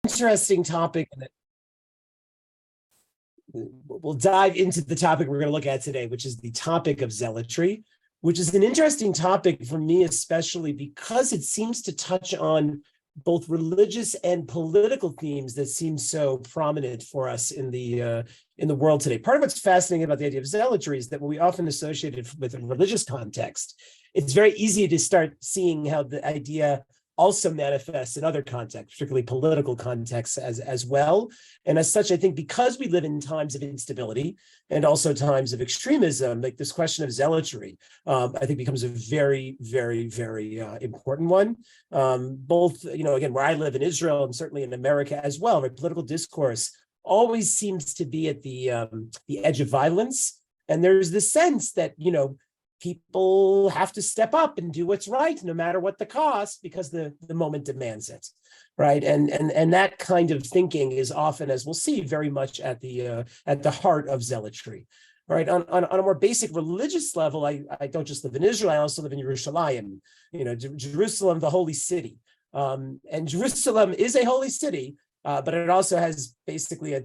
interesting topic. We'll dive into the topic we're going to look at today, which is the topic of zealotry, which is an interesting topic for me, especially because it seems to touch on both religious and political themes that seem so prominent for us in the world today. Part of what's fascinating about the idea of zealotry is that when we often associate it with a religious context, it's very easy to start seeing how the idea also manifests in other contexts, particularly political contexts as well. And as such, I think because we live in times of instability and also times of extremism, like this question of zealotry, I think becomes a very, very, very important one. Both, again, where I live in Israel and certainly in America as well, where political discourse always seems to be at the edge of violence. And there's this sense that, people have to step up and do what's right, no matter what the cost, because the moment demands it, right? And that kind of thinking is often, as we'll see, very much at the heart of zealotry, right? On a more basic religious level, I don't just live in Israel; I also live in Jerusalem, Jerusalem, the holy city, and Jerusalem is a holy city, but it also has basically a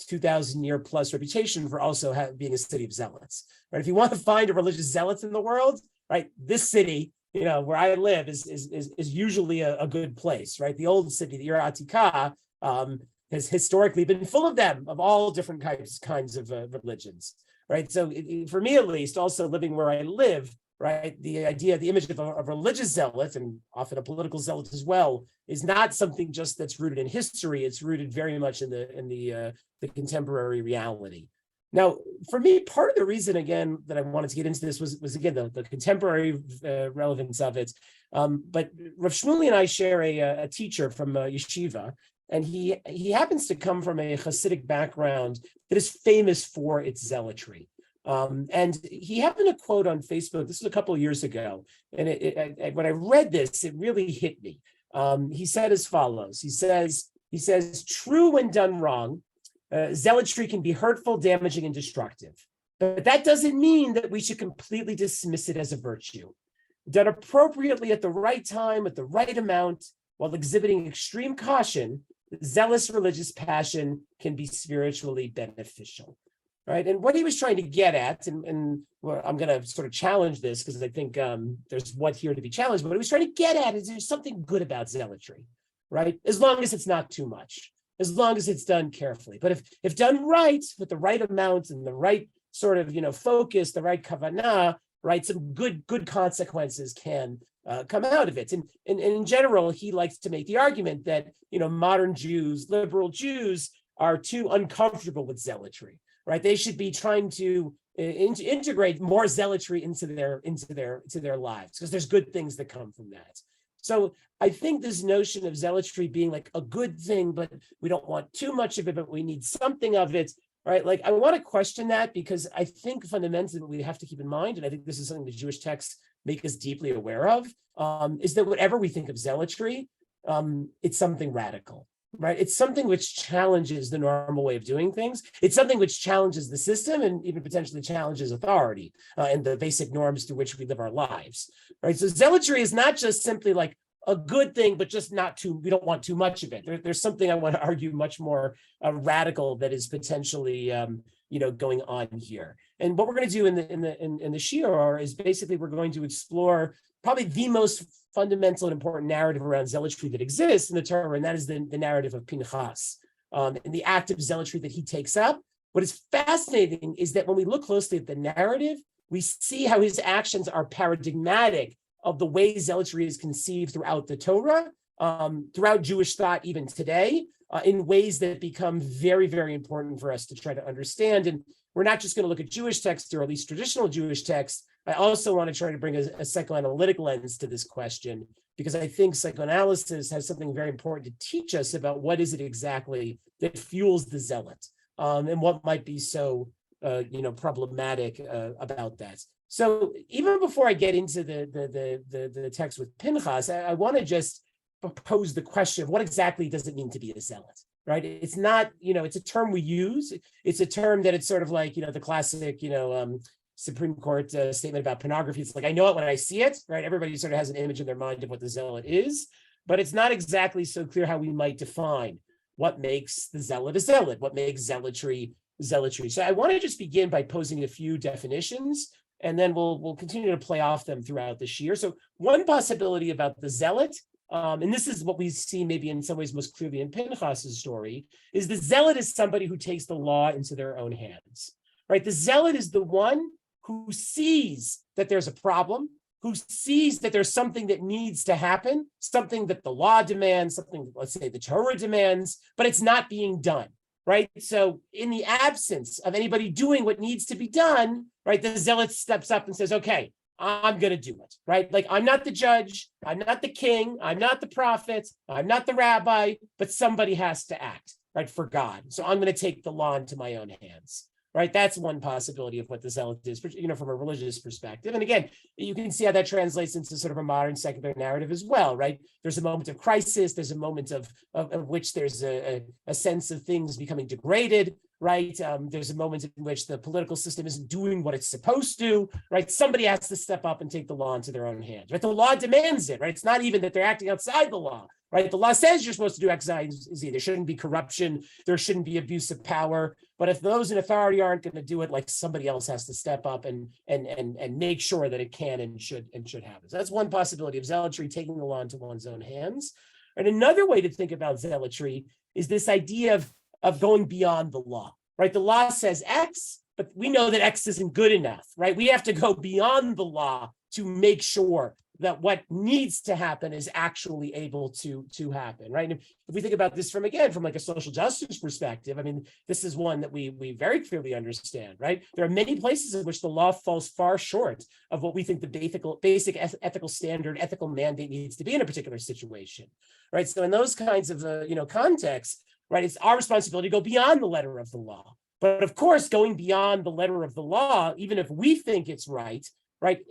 2,000-year plus reputation for also being a city of zealots, right? If you want to find a religious zealot in the world, right, this city, where I live is usually a good place, right? The old city, the Ir Atika, has historically been full of them, of all different kinds of religions, right? So for me, at least, also living where I live, right, the image of a religious zealot, and often a political zealot as well, is not something just that's rooted in history. It's rooted very much in the contemporary reality. Now, for me, part of the reason, again, that I wanted to get into this was again, the contemporary relevance of it. But Rav Shmuley and I share a teacher from yeshiva, and he happens to come from a Hasidic background that is famous for its zealotry. And he happened to quote on Facebook, this was a couple of years ago, and when I read this, it really hit me. He said as follows, he says, true when done wrong, zealotry can be hurtful, damaging, and destructive. But that doesn't mean that we should completely dismiss it as a virtue. Done appropriately at the right time, at the right amount, while exhibiting extreme caution, zealous religious passion can be spiritually beneficial. Right. And what he was trying to get at, and well, I'm going to sort of challenge this because I think there's what here to be challenged. But what he was trying to get at is there's something good about zealotry, right? As long as it's not too much, as long as it's done carefully. But if done right, with the right amount and the right sort of focus, the right kavanah, right, some good consequences can come out of it. And in general, he likes to make the argument that modern Jews, liberal Jews, are too uncomfortable with zealotry. Right, they should be trying to integrate more zealotry into their lives, because there's good things that come from that. So I think this notion of zealotry being like a good thing, but we don't want too much of it, but we need something of it, right? Like I want to question that, because I think fundamentally what we have to keep in mind, and I think this is something the Jewish texts make us deeply aware of, is that whatever we think of zealotry, it's something radical. Right, it's something which challenges the normal way of doing things. It's something which challenges the system and even potentially challenges authority and the basic norms through which we live our lives. Right, so zealotry is not just simply like a good thing, but just not too. We don't want too much of it. There's something I want to argue much more radical that is potentially going on here. And what we're going to do in the shiur is basically we're going to explore probably the most fundamental and important narrative around zealotry that exists in the Torah, and that is the narrative of Pinchas and the act of zealotry that he takes up. What is fascinating is that when we look closely at the narrative, we see how his actions are paradigmatic of the way zealotry is conceived throughout the Torah, throughout Jewish thought even today, in ways that become very, very important for us to try to understand. And we're not just going to look at Jewish texts, or at least traditional Jewish texts. I also want to try to bring a psychoanalytic lens to this question, because I think psychoanalysis has something very important to teach us about what is it exactly that fuels the zealot, and what might be so problematic about that. So even before I get into the text with Pinchas, I want to just pose the question of what exactly does it mean to be a zealot, right? It's not, it's a term we use. It's a term that it's sort of like, the classic, Supreme Court statement about pornography. It's like, I know it when I see it, right? Everybody sort of has an image in their mind of what the zealot is. but it's not exactly so clear how we might define what makes the zealot a zealot, what makes zealotry zealotry. So I want to just begin by posing a few definitions, and then we'll continue to play off them throughout this year. So one possibility about the zealot, and this is what we see maybe in some ways most clearly in Pinchas's story, is the zealot is somebody who takes the law into their own hands, right? The zealot is the one who sees that there's a problem, who sees that there's something that needs to happen, something that the law demands, something, let's say, the Torah demands, but it's not being done, right? So in the absence of anybody doing what needs to be done, right, the zealot steps up and says, okay, I'm going to do it, right? Like, I'm not the judge, I'm not the king, I'm not the prophet, I'm not the rabbi, but somebody has to act, right, for God. So I'm going to take the law into my own hands. Right, that's one possibility of what the zealot is, from a religious perspective. And again, you can see how that translates into sort of a modern secular narrative as well, right? There's a moment of crisis, there's a moment of which there's a sense of things becoming degraded, right? There's a moment in which the political system isn't doing what it's supposed to, right? Somebody has to step up and take the law into their own hands, right? The law demands it, right? It's not even that they're acting outside the law, right? The law says you're supposed to do X, Y, and Z. There shouldn't be corruption, there shouldn't be abuse of power. But if those in authority aren't going to do it, like, somebody else has to step up and make sure that it can and should happen. So that's one possibility of zealotry, taking the law into one's own hands. And another way to think about zealotry is this idea of going beyond the law, right? The law says X, but we know that X isn't good enough, right? We have to go beyond the law to make sure that what needs to happen is actually able to happen, right? And if we think about this from like a social justice perspective, I mean, this is one that we very clearly understand, right? There are many places in which the law falls far short of what we think the basic ethical standard, ethical mandate needs to be in a particular situation, right? So in those kinds of contexts, right, it's our responsibility to go beyond the letter of the law. But of course, going beyond the letter of the law, even if we think it's right,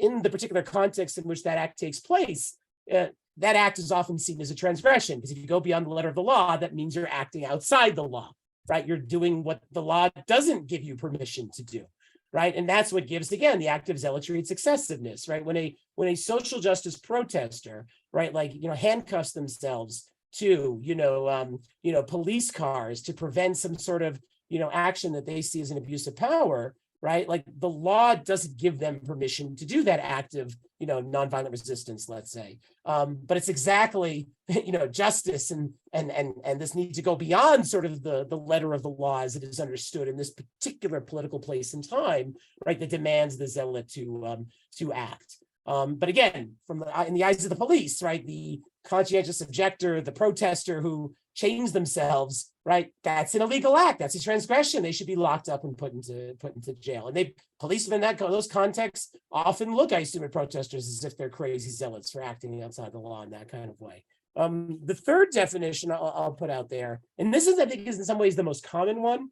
in the particular context in which that act takes place, that act is often seen as a transgression, because if you go beyond the letter of the law, that means you're acting outside the law, right? You're doing what the law doesn't give you permission to do, right? And that's what gives, again, the act of zealotry its excessiveness, right? When a social justice protester, right, handcuffs themselves to, police cars to prevent some sort of, action that they see as an abuse of power, right? Like, the law doesn't give them permission to do that act of, nonviolent resistance, let's say. But it's exactly, justice and this need to go beyond sort of the letter of the law as it is understood in this particular political place and time, right, that demands the zealot to act. But again, in the eyes of the police, right, the conscientious objector, the protester who chains themselves, right, that's an illegal act. That's a transgression. They should be locked up and put into jail. And policemen in those contexts often look, I assume, at protesters as if they're crazy zealots for acting outside the law in that kind of way. The third definition I'll put out there, and this is, I think, is in some ways the most common one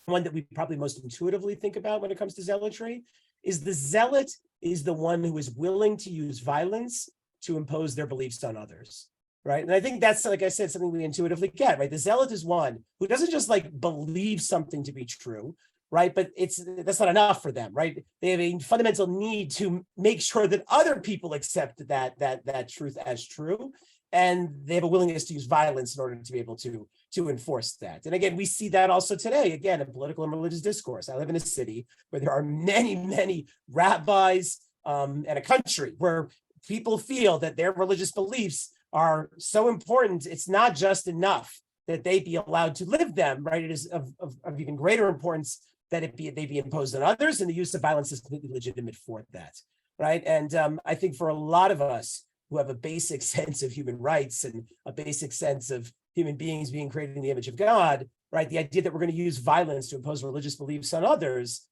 that we probably most intuitively think about when it comes to zealotry, is the zealot is the one who is willing to use violence to impose their beliefs on others, right? And I think that's, like I said, something we intuitively get, right? The zealot is one who doesn't just believe something to be true, right? But that's not enough for them, right? They have a fundamental need to make sure that other people accept that truth as true, and they have a willingness to use violence in order to be able to enforce that. And again, we see that also today, again, in political and religious discourse. I live in a city where there are many, many rabbis and a country where people feel that their religious beliefs are so important, it's not just enough that they be allowed to live them, right? It is of even greater importance that they be imposed on others, and the use of violence is completely legitimate for that, right? And I think for a lot of us who have a basic sense of human rights and a basic sense of human beings being created in the image of God, right? The idea that we're going to use violence to impose religious beliefs on others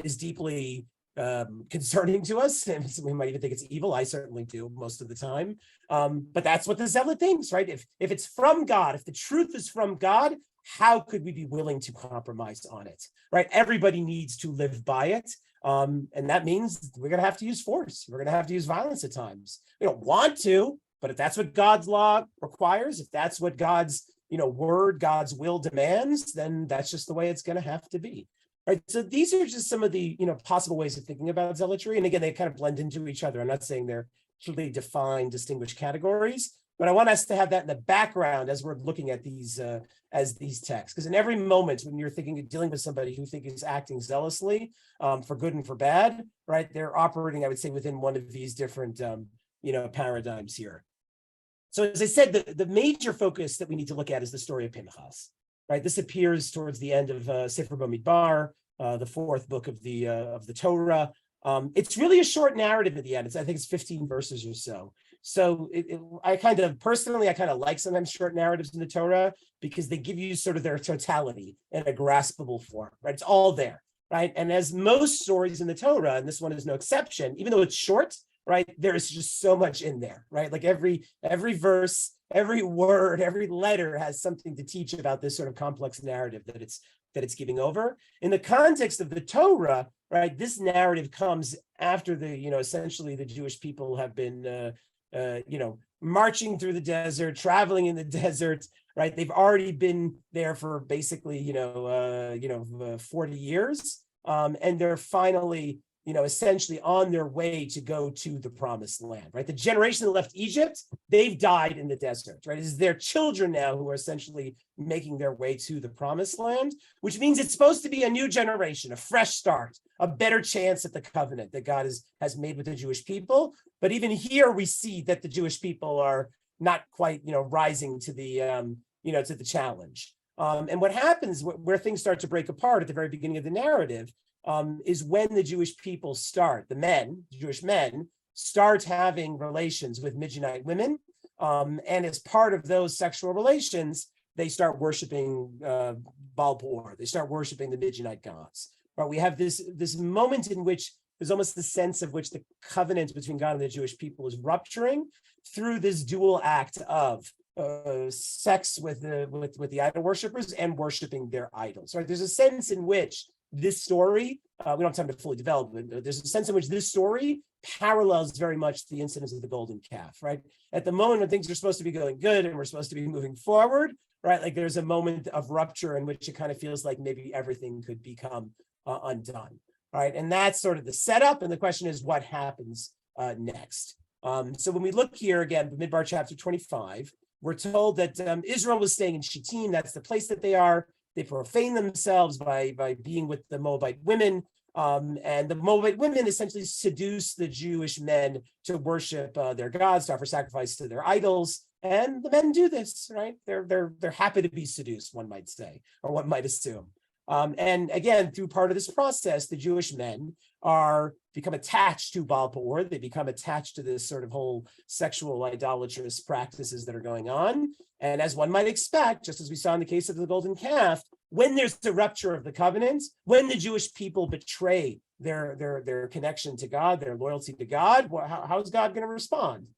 is deeply concerning to us. And we might even think it's evil. I certainly do most of the time. But that's what the zealot thinks, right? If it's from God, if the truth is from God, how could we be willing to compromise on it, right? Everybody needs to live by it. And that means we're going to have to use force. We're going to have to use violence at times. We don't want to, but if that's what God's law requires, if that's what God's word, God's will demands, then that's just the way it's going to have to be. Right. So these are just some of the possible ways of thinking about zealotry. And again, they kind of blend into each other. I'm not saying they're truly defined, distinguished categories, But I want us to have that in the background as we're looking at these texts, because in every moment when you're dealing with somebody who is acting zealously for good and for bad, right, they're operating, I would say, within one of these different paradigms here. So as I said, the major focus that we need to look at is the story of Pinchas, right? This appears towards the end of Sefer Bamidbar, the fourth book of the Torah. It's really a short narrative at the end. I think it's 15 verses or so. So I kind of like sometimes short narratives in the Torah because they give you sort of their totality in a graspable form, right? It's all there, right? And as most stories in the Torah, and this one is no exception, even though it's short, right, there is just so much in there, right? Like every verse, every word, every letter has something to teach about this sort of complex narrative that it's giving over. In the context of the Torah, right, this narrative comes after essentially the Jewish people have been marching through the desert, traveling in the desert, right? They've already been there for basically 40 years, and they're finally essentially on their way to go to the promised land, right? The generation that left Egypt, they've died in the desert, right? It's their children now who are essentially making their way to the promised land, which means it's supposed to be a new generation, a fresh start, a better chance at the covenant that God has made with the Jewish people. But even here we see that the Jewish people are not quite, rising to the challenge. And what happens where things start to break apart at the very beginning of the narrative is when the Jewish people Jewish men start having relations with Midianite women. And as part of those sexual relations, they start worshiping Baal Peor. They start worshiping the Midianite gods. Right? We have this moment in which there's almost the sense of which the covenant between God and the Jewish people is rupturing through this dual act of sex with the idol worshipers and worshiping their idols. Right? There's a sense in which this story, we don't have time to fully develop it, but there's a sense in which this story parallels very much the incidents of the golden calf, right? At the moment when things are supposed to be going good and we're supposed to be moving forward, right? Like there's a moment of rupture in which it kind of feels like maybe everything could become undone, right? And that's sort of the setup. And the question is what happens next? So when we look here again, Bamidbar chapter 25, we're told that Israel was staying in Shittim. That's the place that they are. They profane themselves by being with the Moabite women, and the Moabite women essentially seduce the Jewish men to worship their gods, to offer sacrifice to their idols, and the men do this, right? They're happy to be seduced, one might say, or one might assume. And again, through part of this process, the Jewish men become attached to Baal Peor. They become attached to this sort of whole sexual idolatrous practices that are going on. And as one might expect, just as we saw in the case of the golden calf, when there's the rupture of the covenant, when the Jewish people betray their connection to God, their loyalty to God, how is God going to respond?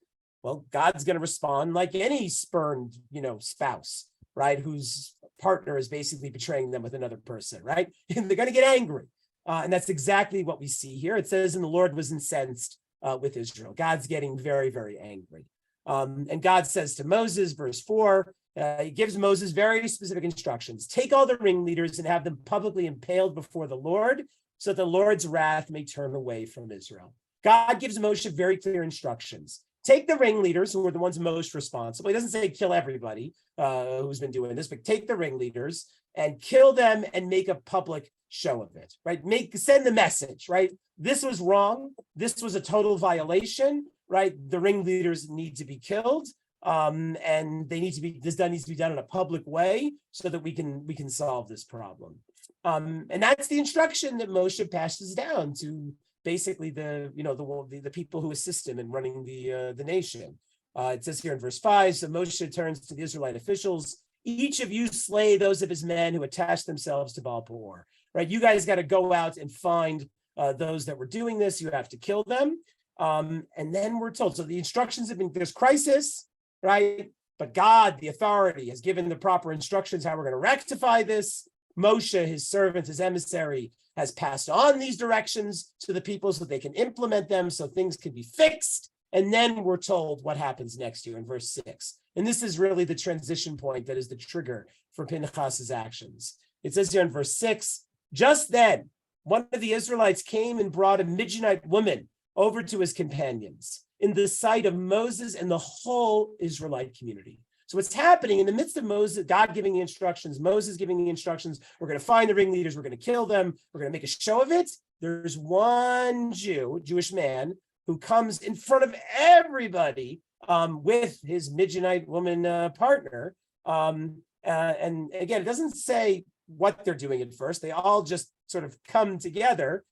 Well, God's going to respond like any spurned, spouse, right, whose partner is basically betraying them with another person, right? And they're going to get angry. And that's exactly what we see here. It says, and the Lord was incensed with Israel. God's getting very, very angry. And God says to Moses, verse 4, he gives Moses very specific instructions. Take all the ringleaders and have them publicly impaled before the Lord, so that the Lord's wrath may turn away from Israel. God gives Moshe very clear instructions. Take the ringleaders, who are the ones most responsible. He doesn't say kill everybody who's been doing this, but take the ringleaders and kill them and make a public show of it, right? Send the message, right? This was wrong. This was a total violation, right? The ringleaders need to be killed, and this needs to be done in a public way so that we can solve this problem. And that's the instruction that Moshe passes down to basically the people who assist him in running the nation. It says here in verse 5, so Moshe turns to the Israelite officials, each of you slay those of his men who attach themselves to Baal Peor, right? You guys got to go out and find those that were doing this. You have to kill them. And then we're told, so the instructions have been, there's crisis, right? But God, the authority, has given the proper instructions how we're going to rectify this. Moshe, his servant, his emissary, has passed on these directions to the people so they can implement them, so things can be fixed. And then we're told what happens next here in verse 6. And this is really the transition point that is the trigger for Pinchas's actions. It says here in verse 6, just then, one of the Israelites came and brought a Midianite woman over to his companions. in the sight of Moses and the whole Israelite community. So what's happening in the midst of Moses, God giving the instructions, Moses giving the instructions, we're going to find the ringleaders, we're going to kill them, we're going to make a show of it. There's one Jewish man, who comes in front of everybody with his Midianite woman partner. And again, it doesn't say what they're doing at first. They all just sort of come together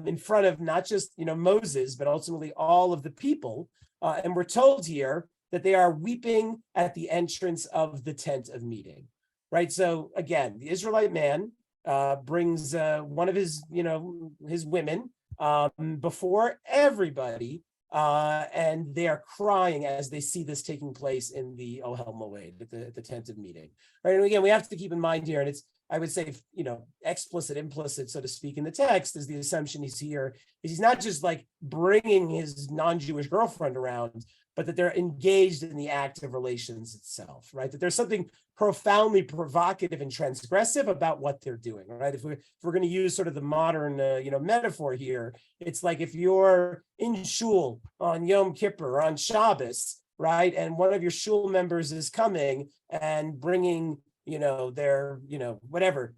in front of not just Moses, but ultimately all of the people. And we're told here that they are weeping at the entrance of the tent of meeting, right? So again, the Israelite man brings one of his women before everybody, and they are crying as they see this taking place in the Ohel Moed, at the tent of meeting, right? And again, we have to keep in mind here, and it's, I would say, explicit, implicit, so to speak, in the text, is the assumption he's here is he's not just like bringing his non-Jewish girlfriend around, but that they're engaged in the act of relations itself, right? That there's something profoundly provocative and transgressive about what they're doing, right? If we're going to use sort of the modern, metaphor here, it's like if you're in shul on Yom Kippur or on Shabbos, right? And one of your shul members is coming and bringing, their, whatever,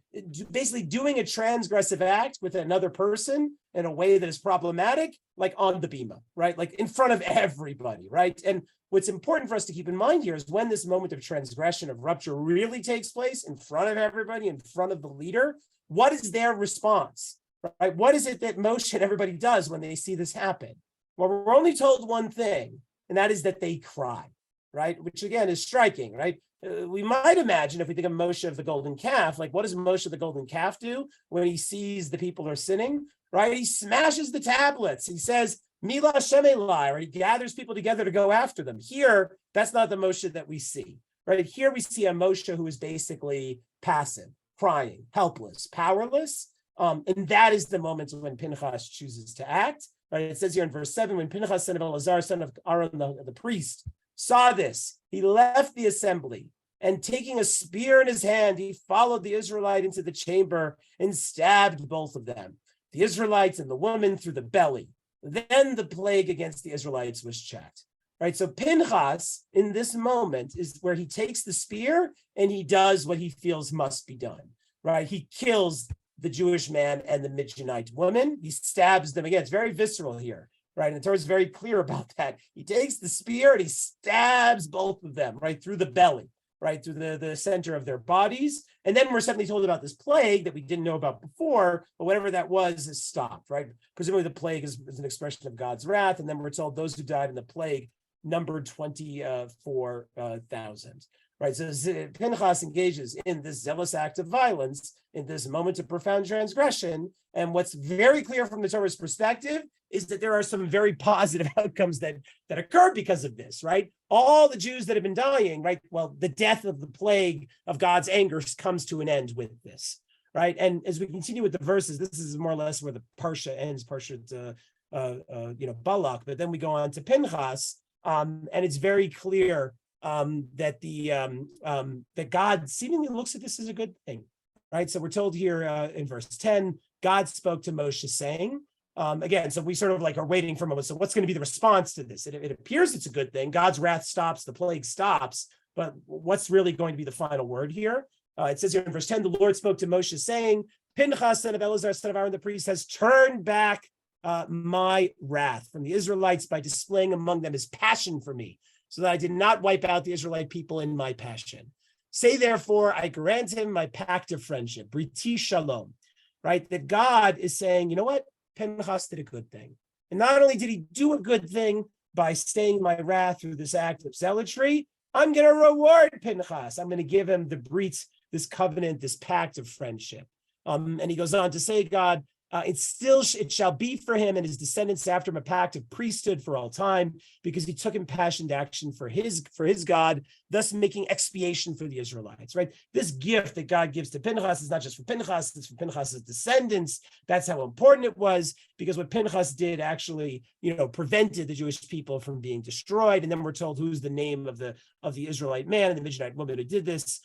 basically doing a transgressive act with another person in a way that is problematic, like on the bima, right? Like in front of everybody, right? And what's important for us to keep in mind here is when this moment of transgression, of rupture, really takes place in front of everybody, in front of the leader, what is their response, right? What is it that Moshe and everybody does when they see this happen? Well, we're only told one thing, and that is that they cry, right? Which again is striking, right? We might imagine, if we think of Moshe of the golden calf, like what does Moshe of the golden calf do when he sees the people are sinning, right? He smashes the tablets. He says, Mila Hashem Elai, or he gathers people together to go after them. Here, that's not the Moshe that we see, right? Here we see a Moshe who is basically passive, crying, helpless, powerless. And that is the moment when Pinchas chooses to act, right? It says here in verse 7, when Pinchas, son of Elazar, son of Aaron, the priest, saw this, he left the assembly, and taking a spear in his hand, he followed the Israelite into the chamber and stabbed both of them, the Israelites and the woman, through the belly. Then the plague against the Israelites was checked, right? So Pinchas, in this moment, is where he takes the spear and he does what he feels must be done, right? He kills the Jewish man and the Midianite woman. He stabs them. Again, it's very visceral here, right? And the Torah is very clear about that. He takes the spear and he stabs both of them, right, through the belly, right, through the center of their bodies. And then we're suddenly told about this plague that we didn't know about before, but whatever that was is stopped, right? Presumably the plague is an expression of God's wrath. And then we're told those who died in the plague numbered 24,000. Right, so Pinchas engages in this zealous act of violence in this moment of profound transgression. And what's very clear from the Torah's perspective is that there are some very positive outcomes that occur because of this, right? All the Jews that have been dying, right? Well, the death of the plague of God's anger comes to an end with this, right? And as we continue with the verses, this is more or less where the Parsha ends, Parsha, Balak, but then we go on to Pinchas, and it's very clear that that God seemingly looks at this as a good thing, right? So we're told here in verse 10, God spoke to Moshe saying, again, so we sort of like are waiting for a moment. So what's going to be the response to this? It appears it's a good thing. God's wrath stops, the plague stops, but what's really going to be the final word here? It says here in verse 10, the Lord spoke to Moshe saying, Pinchas, son of Elazar, son of Aaron the priest, has turned back my wrath from the Israelites by displaying among them his passion for me, so that I did not wipe out the Israelite people in my passion. Say, therefore, I grant him my pact of friendship, Briti Shalom, right? That God is saying, you know what? Pinchas did a good thing. And not only did he do a good thing by staying my wrath through this act of zealotry, I'm going to reward Pinchas. I'm going to give him the Brit, this covenant, this pact of friendship. And he goes on to say, God, it shall be for him and his descendants after him a pact of priesthood for all time, because he took impassioned action for his God, thus making expiation for the Israelites, right? This gift that God gives to Pinchas is not just for Pinchas, it's for Pinchas's descendants. That's how important it was, because what Pinchas did actually, prevented the Jewish people from being destroyed. And then we're told who's the name of the Israelite man and the Midianite woman who did this,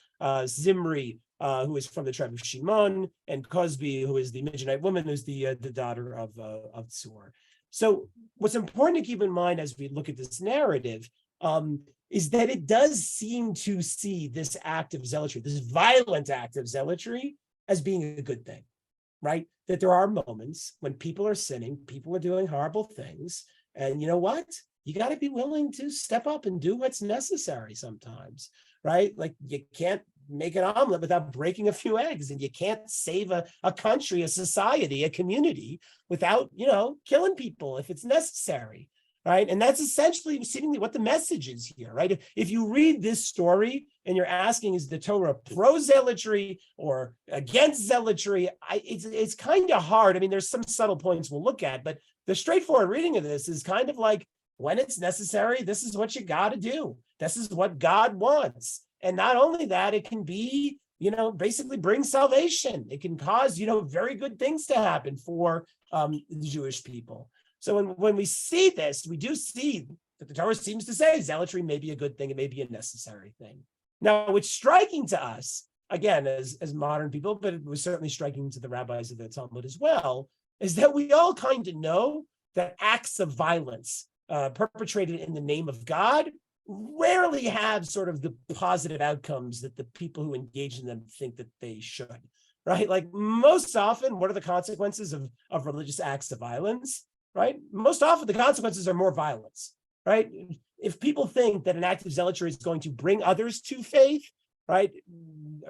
Zimri, who is from the tribe of Shimon, and Cosbi, who is the Midianite woman, who's the daughter of Tzur. So what's important to keep in mind as we look at this narrative is that it does seem to see this act of zealotry, this violent act of zealotry, as being a good thing, right? That there are moments when people are sinning, people are doing horrible things, and you know what? You got to be willing to step up and do what's necessary sometimes, right? Like you can't make an omelet without breaking a few eggs, and you can't save a country, a society, a community without, killing people if it's necessary, right? And that's essentially seemingly what the message is here, right? If you read this story and you're asking, is the Torah pro-zealotry or against zealotry, it's kind of hard. I mean, there's some subtle points we'll look at, but the straightforward reading of this is kind of like, when it's necessary, this is what you got to do. This is what God wants. And not only that, it can be, basically bring salvation. It can cause, very good things to happen for the Jewish people. So when we see this, we do see that the Torah seems to say zealotry may be a good thing. It may be a necessary thing. Now, what's striking to us, again, as modern people, but it was certainly striking to the rabbis of the Talmud as well, is that we all kind of know that acts of violence perpetrated in the name of God rarely have sort of the positive outcomes that the people who engage in them think that they should, right? Like most often, what are the consequences of religious acts of violence, right? Most often the consequences are more violence, right? If people think that an act of zealotry is going to bring others to faith, right?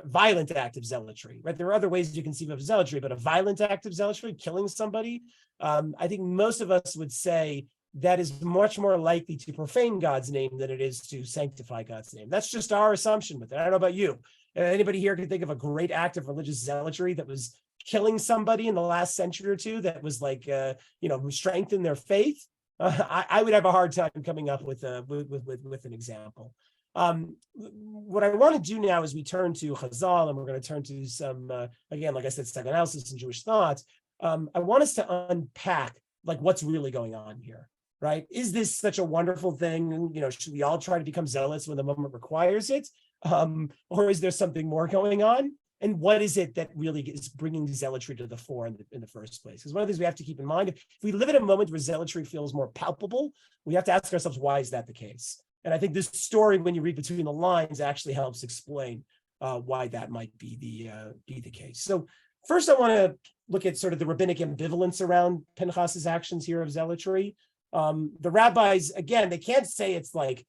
Violent act of zealotry, right? There are other ways you can conceive of zealotry, but a violent act of zealotry, killing somebody, I think most of us would say that is much more likely to profane God's name than it is to sanctify God's name. That's just our assumption with it. I don't know about you. Anybody here can think of a great act of religious zealotry that was killing somebody in the last century or two that was like, strengthen their faith? I would have a hard time coming up with an example. What I want to do now is we turn to Chazal, and we're going to turn to some, again, like I said, psychoanalysis and Jewish thought. I want us to unpack like what's really going on here. Right? Is this such a wonderful thing? Should we all try to become zealots when the moment requires it? Or is there something more going on? And what is it that really is bringing zealotry to the fore in the first place? Because one of the things we have to keep in mind, if we live in a moment where zealotry feels more palpable, we have to ask ourselves, why is that the case? And I think this story, when you read between the lines, actually helps explain why that might be the case. So first, I want to look at sort of the rabbinic ambivalence around Pinchas's actions here of zealotry. The rabbis, again, they can't say it's like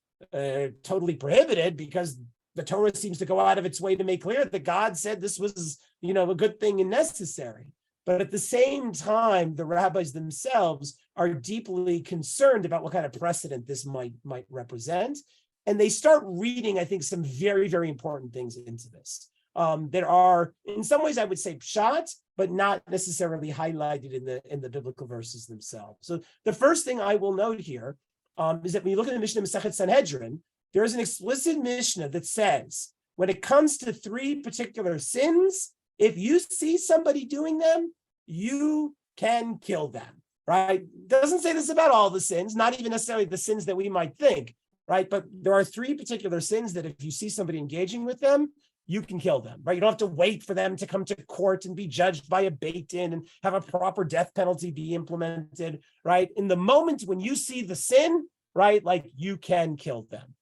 totally prohibited, because the Torah seems to go out of its way to make clear that God said this was, a good thing and necessary. But at the same time, the rabbis themselves are deeply concerned about what kind of precedent this might represent. And they start reading, I think, some very, very important things into this. There are, in some ways, I would say pshat, but not necessarily highlighted in the biblical verses themselves. So the first thing I will note here is that when you look at the Mishnah Masechet Sanhedrin, there is an explicit Mishnah that says, when it comes to three particular sins, if you see somebody doing them, you can kill them, right? Doesn't say this about all the sins, not even necessarily the sins that we might think, right? But there are three particular sins that if you see somebody engaging with them, you can kill them, right? You don't have to wait for them to come to court and be judged by a beit din and have a proper death penalty be implemented, right? In the moment when you see the sin, right, like you can kill them.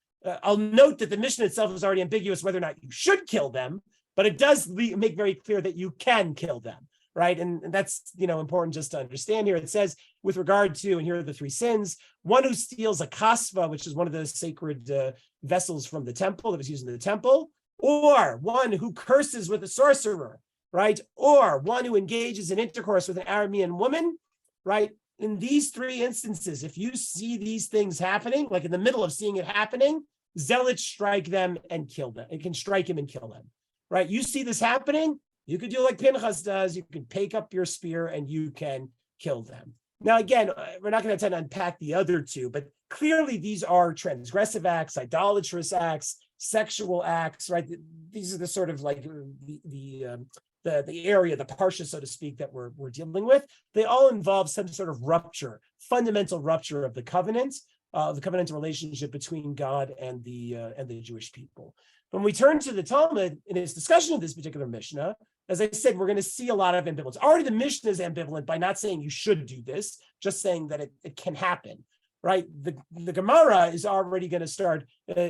I'll note that the Mishnah itself is already ambiguous whether or not you should kill them, but it does make very clear that you can kill them, right? And that's, important just to understand here. It says, with regard to, and here are the three sins, one who steals a kasva, which is one of the sacred vessels from the temple that was used in the temple, or one who curses with a sorcerer, right? Or one who engages in intercourse with an Aramean woman, right? In these three instances, if you see these things happening, like in the middle of seeing it happening, zealots strike them and kill them. It can strike him and kill them, right? You see this happening, you could do like Pinchas does, you can pick up your spear and you can kill them. Now, again, we're not going to tend to unpack the other two, but clearly these are transgressive acts, idolatrous acts, sexual acts, right? These are the sort of like the area, the parsha, so to speak, that we're dealing with. They all involve some sort of rupture, fundamental rupture of the covenantal relationship between God and the Jewish people. When we turn to the Talmud in its discussion of this particular Mishnah, as I said, we're going to see a lot of ambivalence. Already the Mishnah is ambivalent by not saying you should do this, just saying that it can happen, right? The Gemara is already going to start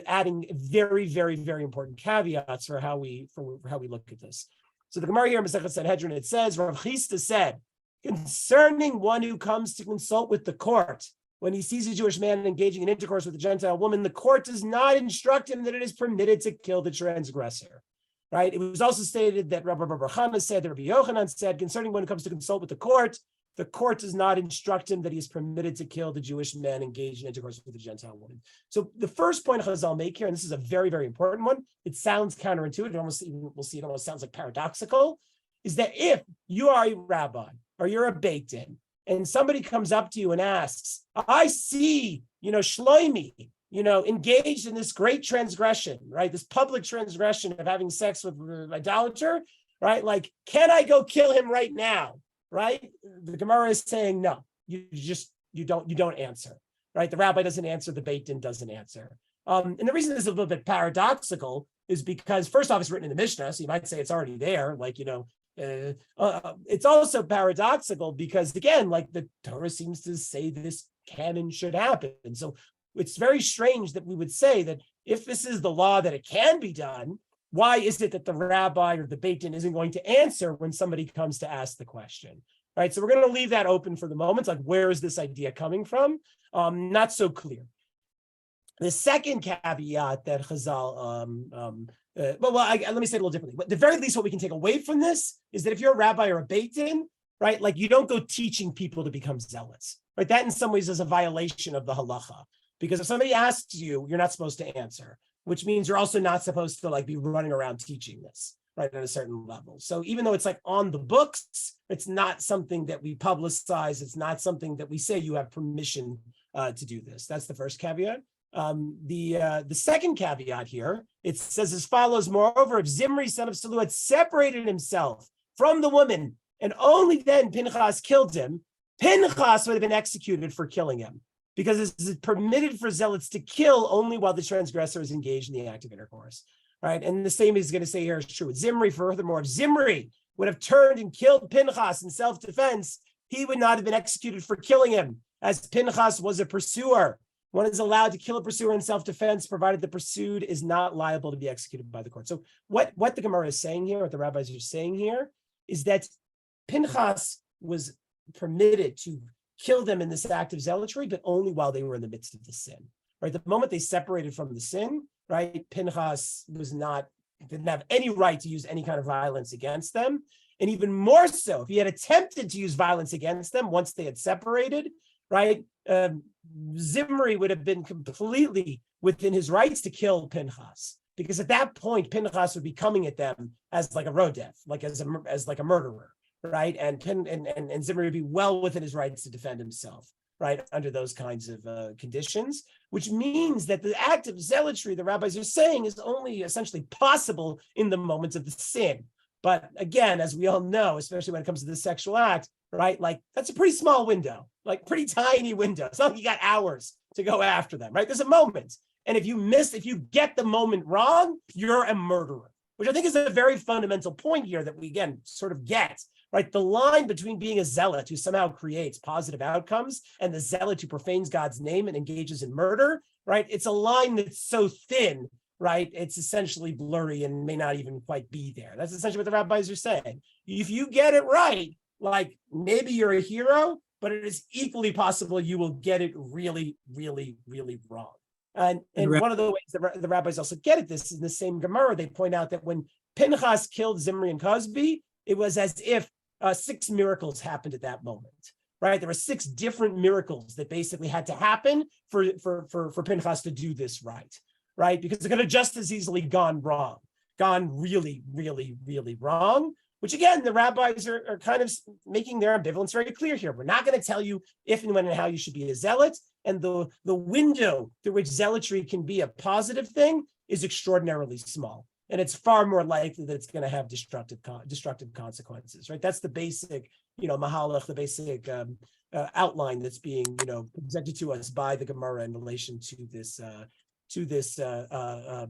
adding very, very, very important caveats for how we look at this. So the Gemara here in Masechet Sanhedrin, it says, Rav Chisda said, concerning one who comes to consult with the court, when he sees a Jewish man engaging in intercourse with a Gentile woman, the court does not instruct him that it is permitted to kill the transgressor. Right? It was also stated that Rabbi Chana said, that Rabbi Yochanan said, concerning one who comes to consult with the court does not instruct him that he is permitted to kill the Jewish man engaged in intercourse with a Gentile woman. So the first point Chazal make here, and this is a very, very important one, it sounds counterintuitive, we'll see it almost sounds like paradoxical, is that if you are a rabbi or you're a Beit Din, and somebody comes up to you and asks, I see, Shloimi, engaged in this great transgression, right? This public transgression of having sex with an idolater, right? Like, can I go kill him right now? Right? The Gemara is saying, no, you don't answer, right? The rabbi doesn't answer, the Beit Din doesn't answer. And the reason this is a little bit paradoxical is because first off, it's written in the Mishnah, so you might say it's already there, it's also paradoxical because again, like the Torah seems to say this canon should happen. And so it's very strange that we would say that if this is the law that it can be done, why is it that the rabbi or the Beit Din isn't going to answer when somebody comes to ask the question, right? So we're going to leave that open for the moment. Like, where is this idea coming from? Not so clear. The second caveat that Chazal, let me say it a little differently. But at the very least, what we can take away from this is that if you're a rabbi or a Beit Din, right, like you don't go teaching people to become zealots, right? That in some ways is a violation of the halacha, because if somebody asks you, you're not supposed to answer, which means you're also not supposed to like be running around teaching this, right, at a certain level. So even though it's like on the books, it's not something that we publicize. It's not something that we say you have permission to do this. That's the first caveat. The second caveat here, it says as follows: moreover, if Zimri, son of Salu, had separated himself from the woman, and only then Pinchas killed him, Pinchas would have been executed for killing him, because it's permitted for zealots to kill only while the transgressor is engaged in the act of intercourse, right? And the same he's going to say here is true with Zimri. Furthermore, if Zimri would have turned and killed Pinchas in self-defense, he would not have been executed for killing him, as Pinchas was a pursuer. One is allowed to kill a pursuer in self-defense, provided the pursued is not liable to be executed by the court. So what the Gemara is saying here, what the rabbis are saying here, is that Pinchas was permitted to kill them in this act of zealotry, but only while they were in the midst of the sin, right? The moment they separated from the sin, right, Pinchas didn't have any right to use any kind of violence against them. And even more so, if he had attempted to use violence against them once they had separated, right, Zimri would have been completely within his rights to kill Pinchas, because at that point, Pinchas would be coming at them as like a rodef, like as a murderer, right? And Zimri would be well within his rights to defend himself, right, under those kinds of conditions, which means that the act of zealotry, the rabbis are saying, is only essentially possible in the moments of the sin. But again, as we all know, especially when it comes to the sexual act, right, like that's a pretty small window, like pretty tiny window. It's not like you got hours to go after them, right? There's a moment. And if you get the moment wrong, you're a murderer, which I think is a very fundamental point here that we, again, sort of get, right? The line between being a zealot who somehow creates positive outcomes and the zealot who profanes God's name and engages in murder, right? It's a line that's so thin, right? It's essentially blurry and may not even quite be there. That's essentially what the rabbis are saying. If you get it right, like maybe you're a hero, but it is equally possible you will get it really, really, really wrong. And one of the ways that the rabbis also get at this in the same Gemara, they point out that when Pinchas killed Zimri and Cosby, it was as if 6 miracles happened at that moment, right? There were 6 different miracles that basically had to happen for Pinchas to do this right? Because it could have just as easily gone really, really, really wrong, which again, the rabbis are kind of making their ambivalence very clear here. We're not going to tell you if and when and how you should be a zealot. And the window through which zealotry can be a positive thing is extraordinarily small. And it's far more likely that it's going to have destructive consequences, right? That's the basic, mahalach, the basic outline that's being, presented to us by the Gemara in relation to this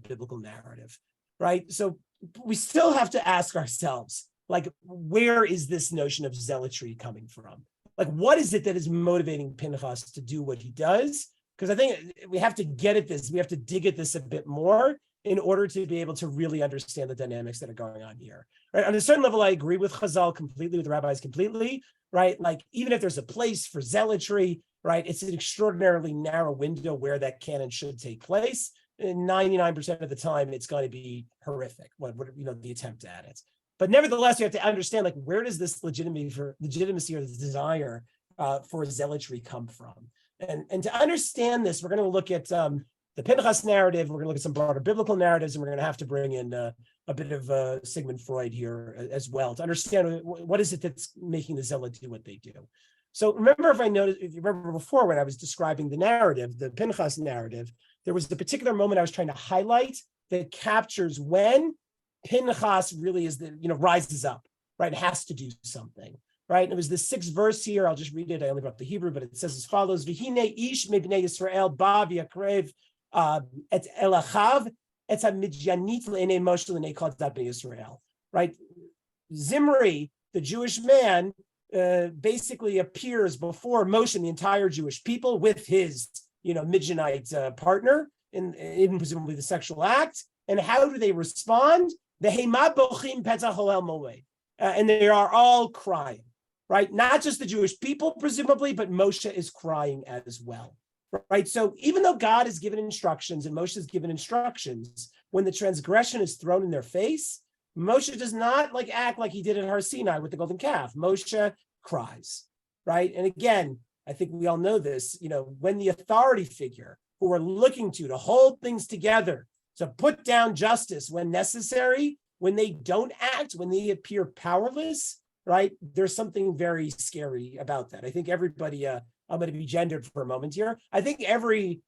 biblical narrative, right? So we still have to ask ourselves, like, where is this notion of zealotry coming from? Like, what is it that is motivating Pinchas to do what he does? Because I think we have to get at this, we have to dig at this a bit more in order to be able to really understand the dynamics that are going on here, right? On a certain level, I agree with Chazal completely, with the rabbis completely, right? Like, even if there's a place for zealotry, right, it's an extraordinarily narrow window where that can and should take place. And 99% of the time, it's going to be horrific, the attempt at it. But nevertheless, you have to understand, like, where does this legitimacy or this desire for zealotry come from? And to understand this, we're going to look at the Pinchas narrative. We're going to look at some broader biblical narratives, and we're going to have to bring in a bit of Sigmund Freud here as well to understand what is it that's making the Zealot do what they do. So remember, if you remember before when I was describing the narrative, the Pinchas narrative, there was the particular moment I was trying to highlight that captures when Pinchas really is rises up, right? Has to do something, right? And it was the 6th verse here. I'll just read it. I only brought the Hebrew, but it says as follows: V'hine ish mebnei Yisrael ba v'yakrev et elachav et hamidyanit le'enei Moshe le'enei kol dat bnei Yisrael. Right? Zimri, the Jewish man, basically appears before Moshe and the entire Jewish people with his, Midianite partner in presumably the sexual act. And how do they respond? And they are all crying, right? Not just the Jewish people, presumably, but Moshe is crying as well, right? So even though God has given instructions and Moshe has given instructions, when the transgression is thrown in their face, Moshe does not act like he did at Har Sinai with the golden calf. Moshe cries, right? And again, I think we all know this, when the authority figure who we're looking to hold things together, to put down justice when necessary, when they don't act, when they appear powerless, right? There's something very scary about that. I think everybody, I'm going to be gendered for a moment here. I think every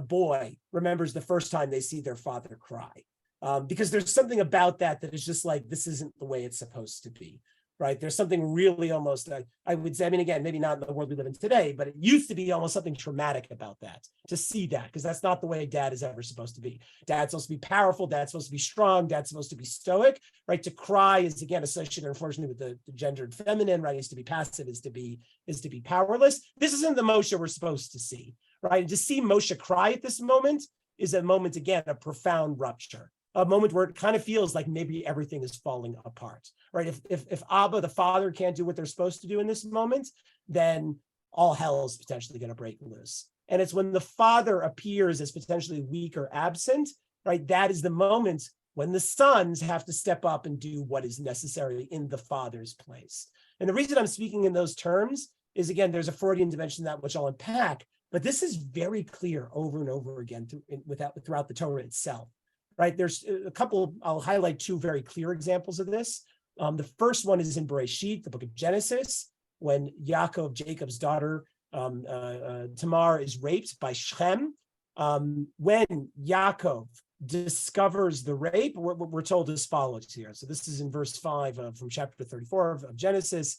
boy remembers the first time they see their father cry. Because there's something about that is just like, this isn't the way it's supposed to be, right? There's something really almost, I would say, again, maybe not in the world we live in today, but it used to be almost something traumatic about that, to see that, because that's not the way dad is ever supposed to be. Dad's supposed to be powerful, dad's supposed to be strong, dad's supposed to be stoic, right? To cry is, again, associated, unfortunately, with the gendered feminine, right? Is to be passive, is to be powerless. This isn't the Moshe we're supposed to see, right? And to see Moshe cry at this moment is a moment, again, of profound rupture. A moment where it kind of feels like maybe everything is falling apart, right? If Abba, the father, can't do what they're supposed to do in this moment, then all hell is potentially going to break loose. And it's when the father appears as potentially weak or absent, right? That is the moment when the sons have to step up and do what is necessary in the father's place. And the reason I'm speaking in those terms is, again, there's a Freudian dimension to that which I'll unpack, but this is very clear over and over again throughout the Torah itself. Right, there's a couple, I'll highlight 2 very clear examples of this. The first one is in Bereshit, the book of Genesis, when Yaakov, Jacob's daughter, Tamar, is raped by Shechem. When Yaakov discovers the rape, we're told as follows here. So this is in verse 5 from chapter 34 of Genesis.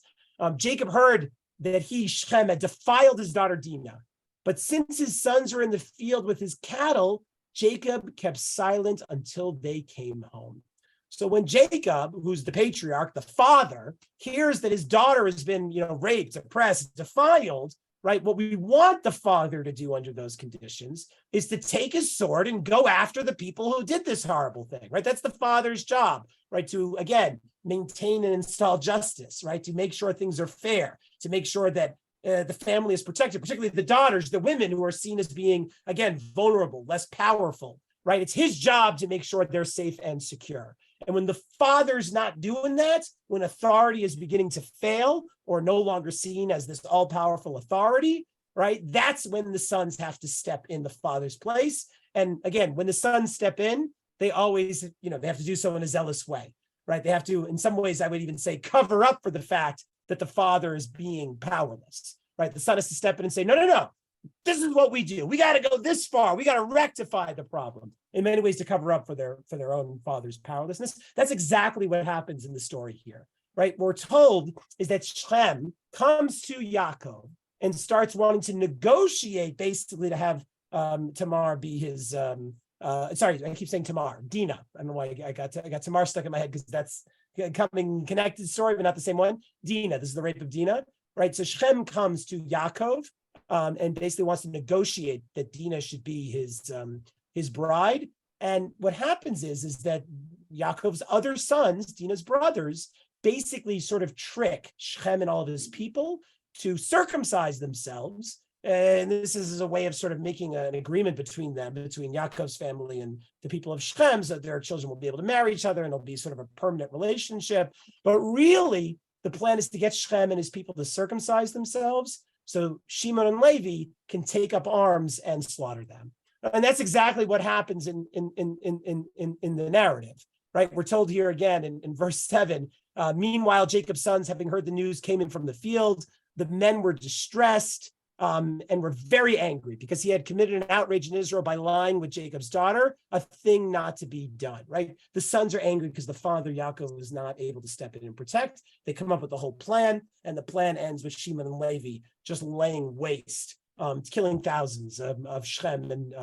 Jacob heard that Shechem, had defiled his daughter Dinah. But since his sons were in the field with his cattle, Jacob kept silent until they came home. So when Jacob, who's the patriarch, the father, hears that his daughter has been, raped, oppressed, defiled, right? What we want the father to do under those conditions is to take his sword and go after the people who did this horrible thing, right? That's the father's job, right? To, again, maintain and install justice, right? To make sure things are fair, to make sure that the family is protected, particularly the daughters, the women who are seen as being, again, vulnerable, less powerful, right? It's his job to make sure they're safe and secure. And when the father's not doing that, when authority is beginning to fail or no longer seen as this all-powerful authority, right? That's when the sons have to step in the father's place. And again, when the sons step in, they always, they have to do so in a zealous way, right? They have to, in some ways, I would even say, cover up for the fact that the father is being powerless, right? The son has to step in and say, no, this is what we do. We got to go this far. We got to rectify the problem in many ways to cover up for their own father's powerlessness. That's exactly what happens in the story here, right? What we're told is that Shechem comes to Yaakov and starts wanting to negotiate, basically, to have Tamar be his, sorry, I keep saying Tamar, Dinah. I don't know why I got Tamar stuck in my head, because that's coming connected story, but not the same one. Dinah, this is the rape of Dinah, right? So Shem comes to Yaakov and basically wants to negotiate that Dinah should be his bride. And what happens is that Yaakov's other sons, Dinah's brothers, basically sort of trick Shem and all of his people to circumcise themselves. And this is a way of sort of making an agreement between them, between Yaakov's family and the people of Shem, so that their children will be able to marry each other and it'll be sort of a permanent relationship. But really, the plan is to get Shem and his people to circumcise themselves so Shimon and Levi can take up arms and slaughter them. And that's exactly what happens in the narrative, right? We're told here again in verse 7, meanwhile, Jacob's sons, having heard the news, came in from the field. The men were distressed and were very angry because he had committed an outrage in Israel by lying with Jacob's daughter, a thing not to be done, right? The sons are angry because the father, Yaakov, was not able to step in and protect. They come up with the whole plan, and the plan ends with Shimon and Levi just laying waste, killing thousands of Shem and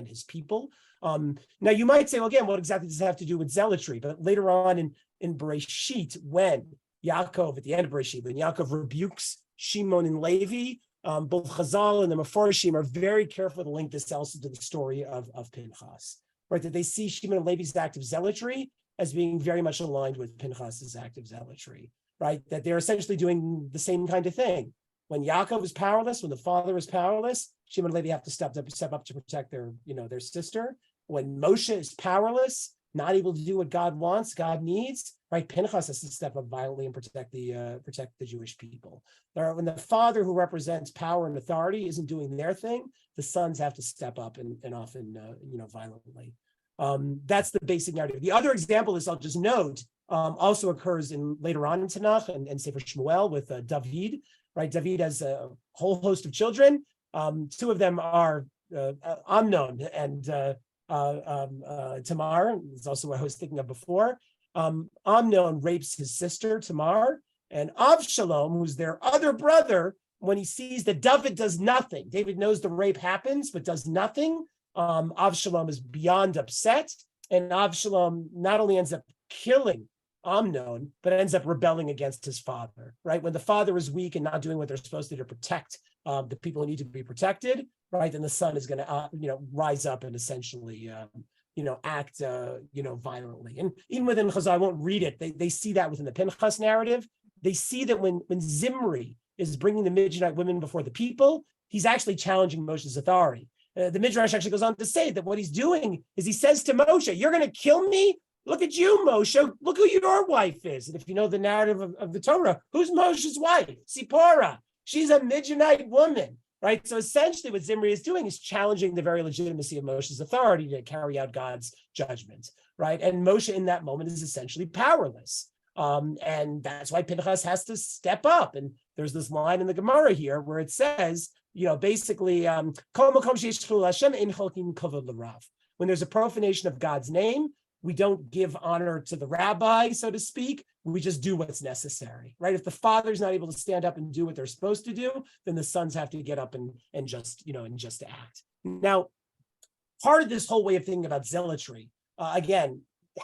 his people. Now you might say, well, again, what exactly does it have to do with zealotry? But later on in Bereshit, when Yaakov, at the end of Bereshit, when Yaakov rebukes Shimon and Levi, both Chazal and the Meforshim are very careful to link this also to the story of Pinchas, right? That they see Shimon and Levi's act of zealotry as being very much aligned with Pinchas's act of zealotry, right? That they're essentially doing the same kind of thing. When Yaakov is powerless, when the father is powerless, Shimon and Levi have to step up to protect their sister. When Moshe is powerless, not able to do what God wants, God needs, right? Pinchas has to step up violently and protect the Jewish people. When the father who represents power and authority isn't doing their thing, the sons have to step up and often violently. That's the basic narrative. The other example is, I'll just note, also occurs later on in Tanakh and Sefer Shmuel with David, right? David has a whole host of children. Two of them are Amnon and Tamar. Is also what I was thinking of before. Amnon rapes his sister Tamar, and Avshalom, who's their other brother, when he sees that David does nothing, David knows the rape happens but does nothing. Avshalom is beyond upset, and Avshalom not only ends up killing Amnon, but ends up rebelling against his father, right? When the father is weak and not doing what they're supposed to do to protect the people who need to be protected, right? Then the son is going to, rise up and essentially, act, violently. And even within Chazal, I won't read it. They see that within the Pinchas narrative. They see that when Zimri is bringing the Midianite women before the people, he's actually challenging Moshe's authority. The Midrash actually goes on to say that what he's doing is he says to Moshe, "You're going to kill me? Look at you, Moshe. Look who your wife is." And if you know the narrative of the Torah, who's Moshe's wife? Zipporah. She's a Midianite woman, right? So essentially what Zimri is doing is challenging the very legitimacy of Moshe's authority to carry out God's judgment, right? And Moshe in that moment is essentially powerless. And that's why Pinchas has to step up. And there's this line in the Gemara here where it says, basically, when there's a profanation of God's name, we don't give honor to the rabbi, so to speak. We just do what's necessary, right? If the father's not able to stand up and do what they're supposed to do, then the sons have to get up and just act. Now, part of this whole way of thinking about zealotry, again,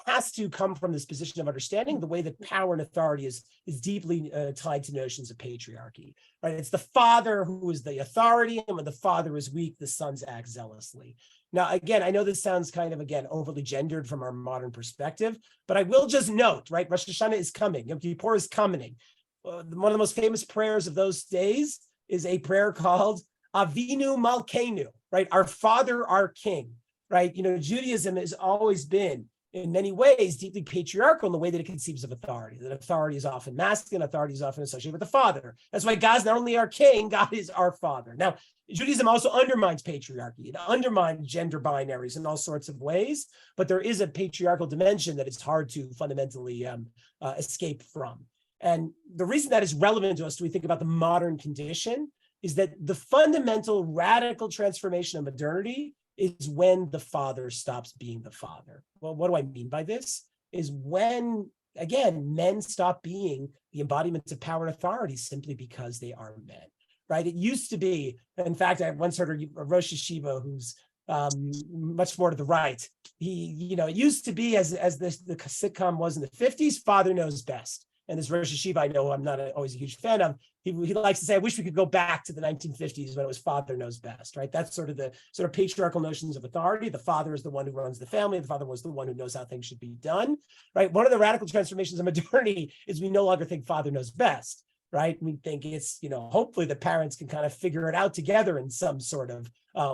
has to come from this position of understanding the way that power and authority is deeply tied to notions of patriarchy, right? It's the father who is the authority, and when the father is weak, the sons act zealously. Now, again, I know this sounds kind of, overly gendered from our modern perspective, but I will just note, right, Rosh Hashanah is coming, Yom Kippur is coming. One of the most famous prayers of those days is a prayer called Avinu Malkeinu, right? Our Father, our King, right? Judaism has always been, in many ways, deeply patriarchal in the way that it conceives of authority. That authority is often masculine, authority is often associated with the father. That's why God's not only our king, God is our father. Now, Judaism also undermines patriarchy. It undermines gender binaries in all sorts of ways, but there is a patriarchal dimension that it's hard to fundamentally escape from. And the reason that is relevant to us when we think about the modern condition is that the fundamental radical transformation of modernity is when the father stops being the father. Well, what do I mean by this? Is when, again, men stop being the embodiments of power and authority simply because they are men, right? It used to be, in fact, I once heard a Rosh Yeshiva who's much more to the right. It used to be as the sitcom was in the 50s, father knows best. And this Rosh Hashiva, I know I'm not always a huge fan of, he likes to say, I wish we could go back to the 1950s when it was father knows best, right? That's sort of the patriarchal notions of authority. The father is the one who runs the family. The father was the one who knows how things should be done, right? One of the radical transformations of modernity is we no longer think father knows best, right? We think it's, hopefully the parents can kind of figure it out together in some sort of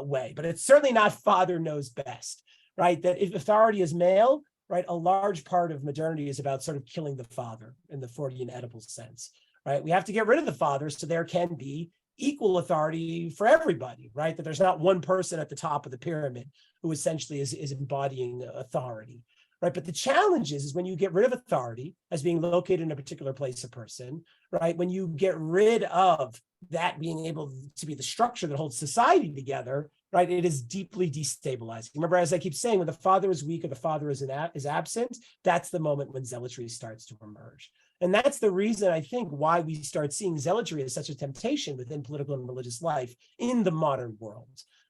way, but it's certainly not father knows best, right? That if authority is male, right, a large part of modernity is about sort of killing the father in the Freudian Oedipal sense, right? We have to get rid of the father so there can be equal authority for everybody, right? That there's not one person at the top of the pyramid who essentially is embodying authority, right? But the challenge is when you get rid of authority as being located in a particular place or person, right? When you get rid of that being able to be the structure that holds society together, right? It is deeply destabilizing. Remember, as I keep saying, when the father is weak or the father is absent, that's the moment when zealotry starts to emerge. And that's the reason, I think, why we start seeing zealotry as such a temptation within political and religious life in the modern world,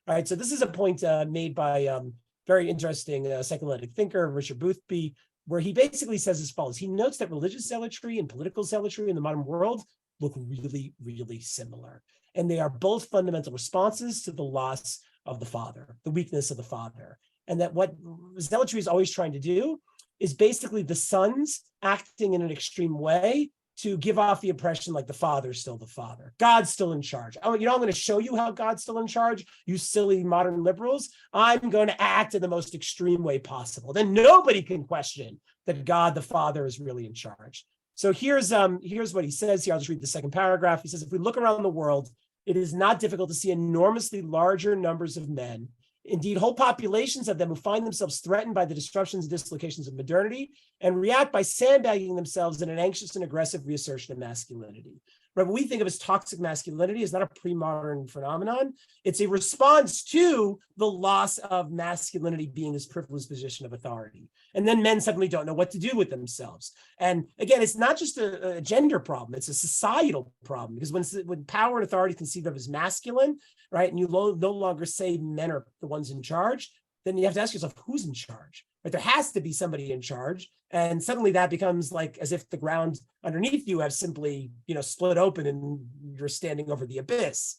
right? So this is a point made by very interesting psychoanalytic thinker, Richard Boothby, where he basically says as follows. He notes that religious zealotry and political zealotry in the modern world look really, really similar. And they are both fundamental responses to the loss of the father, the weakness of the father. And that what zealotry is always trying to do is basically the sons acting in an extreme way to give off the impression like the father's still the father. God's still in charge. I'm going to show you how God's still in charge, you silly modern liberals. I'm going to act in the most extreme way possible. Then nobody can question that God, the father, is really in charge. So here's what he says here. I'll just read the second paragraph. He says, if we look around the world, it is not difficult to see enormously larger numbers of men, indeed whole populations of them, who find themselves threatened by the disruptions and dislocations of modernity and react by sandbagging themselves in an anxious and aggressive reassertion of masculinity. Right? What we think of as toxic masculinity is not a pre-modern phenomenon. It's a response to the loss of masculinity being this privileged position of authority. And then men suddenly don't know what to do with themselves. And again, it's not just a gender problem, it's a societal problem, because when power and authority is conceived of as masculine, right, and you no longer say men are the ones in charge, then you have to ask yourself, who's in charge? Right? There has to be somebody in charge. And suddenly that becomes like as if the ground underneath you have simply, split open and you're standing over the abyss.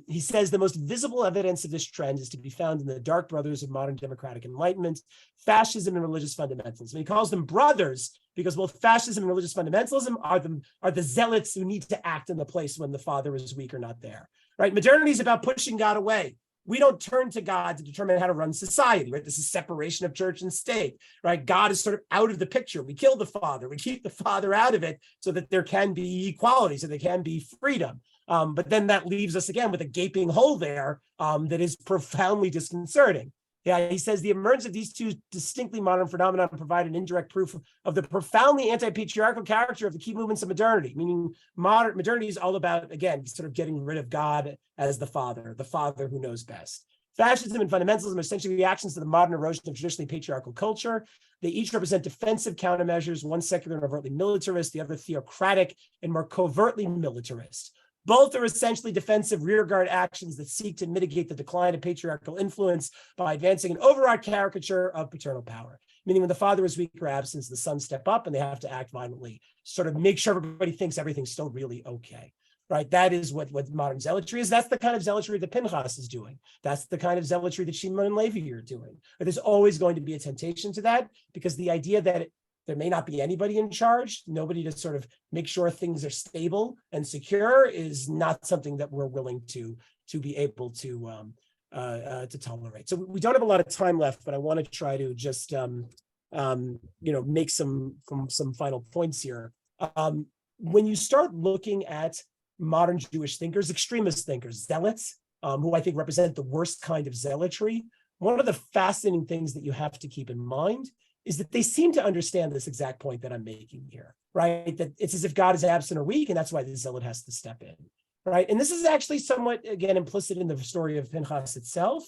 He says the most visible evidence of this trend is to be found in the dark brothers of modern democratic enlightenment, fascism and religious fundamentalism. And he calls them brothers because both fascism and religious fundamentalism are the zealots who need to act in the place when the father is weak or not there. Right? Modernity is about pushing God away. We don't turn to God to determine how to run society, right? This is separation of church and state, right? God is sort of out of the picture. We kill the father. We keep the father out of it so that there can be equality, so there can be freedom. But then that leaves us again with a gaping hole there that is profoundly disconcerting. Yeah, he says the emergence of these two distinctly modern phenomena provide an indirect proof of the profoundly anti-patriarchal character of the key movements of modernity, meaning modernity is all about, again, sort of getting rid of God as the father who knows best. Fascism and fundamentalism are essentially reactions to the modern erosion of traditionally patriarchal culture. They each represent defensive countermeasures, one secular and overtly militarist, the other theocratic and more covertly militarist. Both are essentially defensive rearguard actions that seek to mitigate the decline of patriarchal influence by advancing an overarching caricature of paternal power. Meaning when the father is weak or absent, the sons step up and they have to act violently, sort of make sure everybody thinks everything's still really okay. Right? That is what modern zealotry is. That's the kind of zealotry that Pinchas is doing. That's the kind of zealotry that Shimon and Levi are doing. But there's always going to be a temptation to that because the idea that there may not be anybody in charge, nobody to sort of make sure things are stable and secure is not something that we're willing to be able to tolerate. So we don't have a lot of time left, but I want to try to just make some final points here. When you start looking at modern Jewish thinkers, extremist thinkers, zealots, who I think represent the worst kind of zealotry, one of the fascinating things that you have to keep in mind is that they seem to understand this exact point that I'm making here, right? That it's as if God is absent or weak, and that's why the zealot has to step in, right? And this is actually somewhat, again, implicit in the story of Pinchas itself,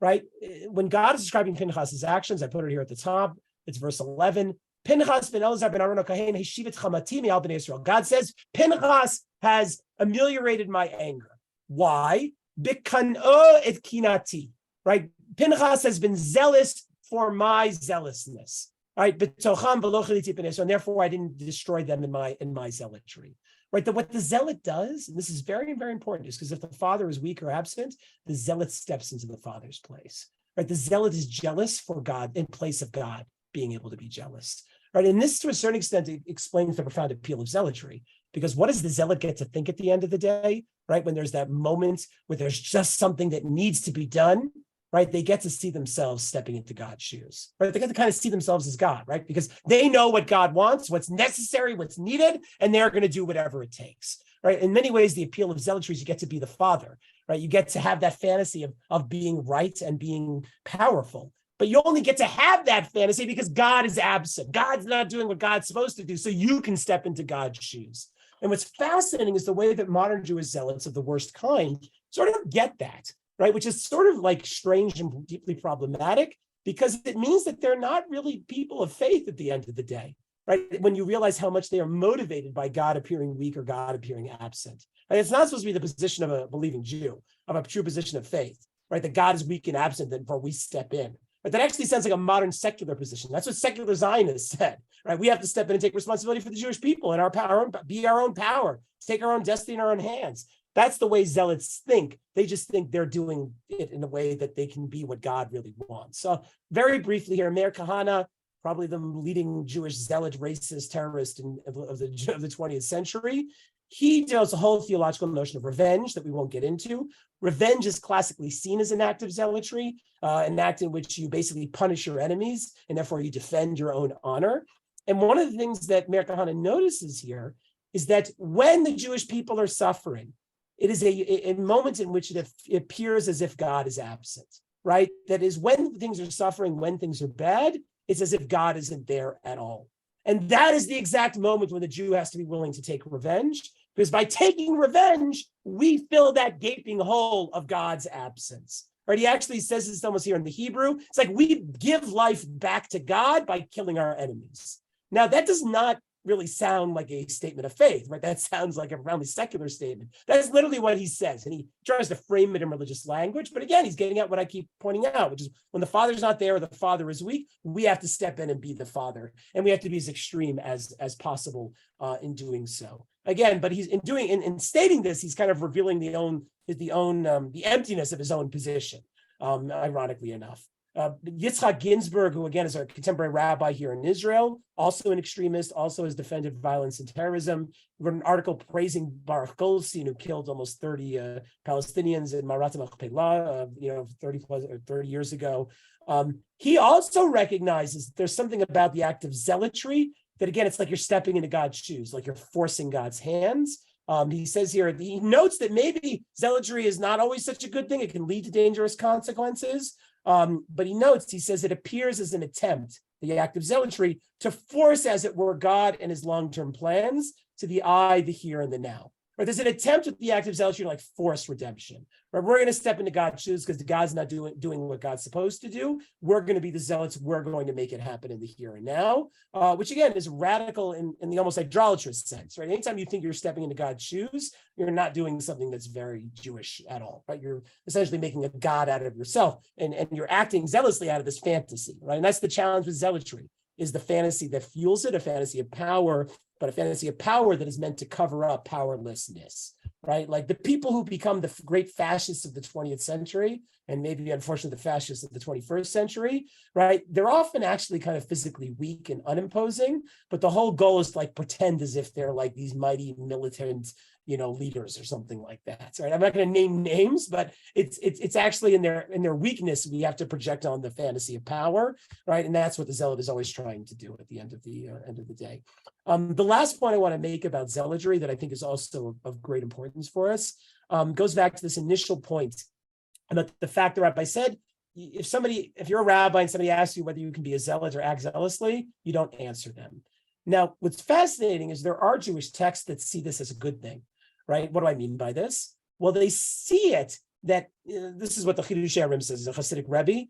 right? When God is describing Pinchas's actions, I put it here at the top, it's verse 11, Pinchas ben Elazar ben Aaron HaKohen heshivet chamati me'al bnei Yisrael. God says, Pinchas has ameliorated my anger. Why? Bikano et kinati. Right? Pinchas has been zealous for my zealousness. All right, and therefore I didn't destroy them in my zealotry. Right, what the zealot does, and this is very, very important, is because if the father is weak or absent, the zealot steps into the father's place. Right, the zealot is jealous for God in place of God being able to be jealous. Right, and this, to a certain extent, explains the profound appeal of zealotry. Because what does the zealot get to think at the end of the day? Right, when there's that moment where there's just something that needs to be done. Right, they get to see themselves stepping into God's shoes. Right, they get to kind of see themselves as God, right? Because they know what God wants, what's necessary, what's needed, and they're going to do whatever it takes. Right, in many ways, the appeal of zealotry is you get to be the father. Right, you get to have that fantasy of being right and being powerful. But you only get to have that fantasy because God is absent. God's not doing what God's supposed to do, so you can step into God's shoes. And what's fascinating is the way that modern Jewish zealots of the worst kind sort of get that. Right, which is sort of like strange and deeply problematic because it means that they're not really people of faith at the end of the day, right? When you realize how much they are motivated by God appearing weak or God appearing absent. Right? It's not supposed to be the position of a believing Jew, of a true position of faith, right? That God is weak and absent, therefore we step in. But that actually sounds like a modern secular position. That's what secular Zionists said, right? We have to step in and take responsibility for the Jewish people and our power, be our own power, take our own destiny in our own hands. That's the way zealots think. They just think they're doing it in a way that they can be what God really wants. So very briefly here, Meir Kahane, probably the leading Jewish zealot, racist, terrorist of the 20th century, he develops a whole theological notion of revenge that we won't get into. Revenge is classically seen as an act of zealotry, an act in which you basically punish your enemies, and therefore you defend your own honor. And one of the things that Meir Kahane notices here is that when the Jewish people are suffering, it is a moment in which it appears as if God is absent, right? That is, when things are suffering, when things are bad, it's as if God isn't there at all. And that is the exact moment when the Jew has to be willing to take revenge, because by taking revenge, we fill that gaping hole of God's absence. Right? He actually says this almost here in the Hebrew. It's like we give life back to God by killing our enemies. Now, that does not really sound like a statement of faith, right? That sounds like a roundly secular statement. That's literally what he says. And he tries to frame it in religious language. But again, he's getting at what I keep pointing out, which is when the father's not there or the father is weak, we have to step in and be the father. And we have to be as extreme as possible in doing so. Again, but he's in stating this, he's kind of revealing the emptiness of his own position, ironically enough. Yitzhak Ginsburg, who again is our contemporary rabbi here in Israel, also an extremist, also has defended violence and terrorism. We wrote an article praising Baruch Goldstein, who killed almost 30 Palestinians in Marat Machpelah, 30 years ago. He also recognizes that there's something about the act of zealotry that, again, it's like you're stepping into God's shoes, like you're forcing God's hands. He says here, he notes that maybe zealotry is not always such a good thing. It can lead to dangerous consequences. But he says it appears as an attempt, the act of zealotry, to force, as it were, God and his long-term plans to the I, the here, and the now. Right? There's an attempt with the act of zealotry to like force redemption. Right? We're going to step into God's shoes because God's not doing what God's supposed to do. We're going to be the zealots. We're going to make it happen in the here and now, which again is radical in the almost idolatrous sense. Right? Anytime you think you're stepping into God's shoes, you're not doing something that's very Jewish at all. Right? You're essentially making a God out of yourself, and you're acting zealously out of this fantasy. Right? And that's the challenge with zealotry. Is the fantasy that fuels it, a fantasy of power, but a fantasy of power that is meant to cover up powerlessness, right? Like the people who become the great fascists of the 20th century, and maybe unfortunately the fascists of the 21st century, right? They're often actually kind of physically weak and unimposing, but the whole goal is to like pretend as if they're like these mighty militant, leaders or something like that. Right? I'm not going to name names, but it's actually in their weakness we have to project on the fantasy of power, right? And that's what the zealot is always trying to do at the end of the day. The last point I want to make about zealotry that I think is also of great importance for us goes back to this initial point about the fact the rabbi said, if you're a rabbi and somebody asks you whether you can be a zealot or act zealously, you don't answer them. Now, what's fascinating is there are Jewish texts that see this as a good thing. Right? What do I mean by this? Well, they see it that this is what the Chidushei HaRim says, a Hasidic Rabbi.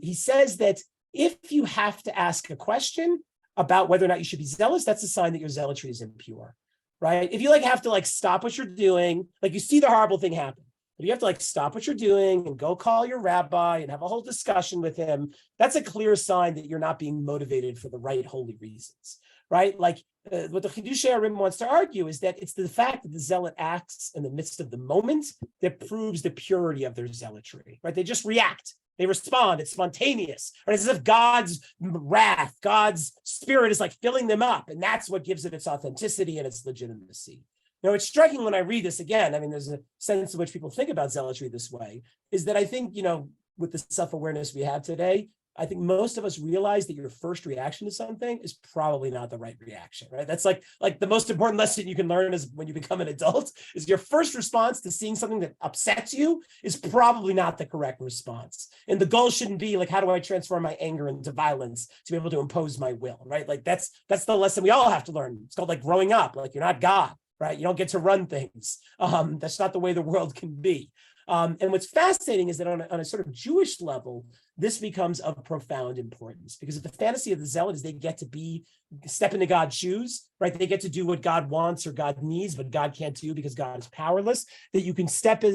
He says that if you have to ask a question about whether or not you should be zealous, that's a sign that your zealotry is impure. Right? If you have to stop what you're doing, like you see the horrible thing happen, But you have to like stop what you're doing and go call your rabbi and have a whole discussion with him. That's a clear sign that you're not being motivated for the right holy reasons, right? Like what the Chidushei Arim wants to argue is that it's the fact that the zealot acts in the midst of the moment that proves the purity of their zealotry, right? They just react. They respond. It's spontaneous. Right? It's as if God's wrath, God's spirit is like filling them up. And that's what gives it its authenticity and its legitimacy. Now, it's striking when I read this again. I mean, there's a sense in which people think about zealotry this way, is that I think, with the self-awareness we have today, I think most of us realize that your first reaction to something is probably not the right reaction, right? That's like the most important lesson you can learn is when you become an adult, is your first response to seeing something that upsets you is probably not the correct response. And the goal shouldn't be like, how do I transform my anger into violence to be able to impose my will, right? Like that's the lesson we all have to learn. It's called like growing up, like you're not God, right? You don't get to run things. That's not the way the world can be. And what's fascinating is that on a sort of Jewish level, this becomes of profound importance, because if the fantasy of the zealot is they get to step into God's shoes, right? They get to do what God wants or God needs, but God can't do because God is powerless, that you can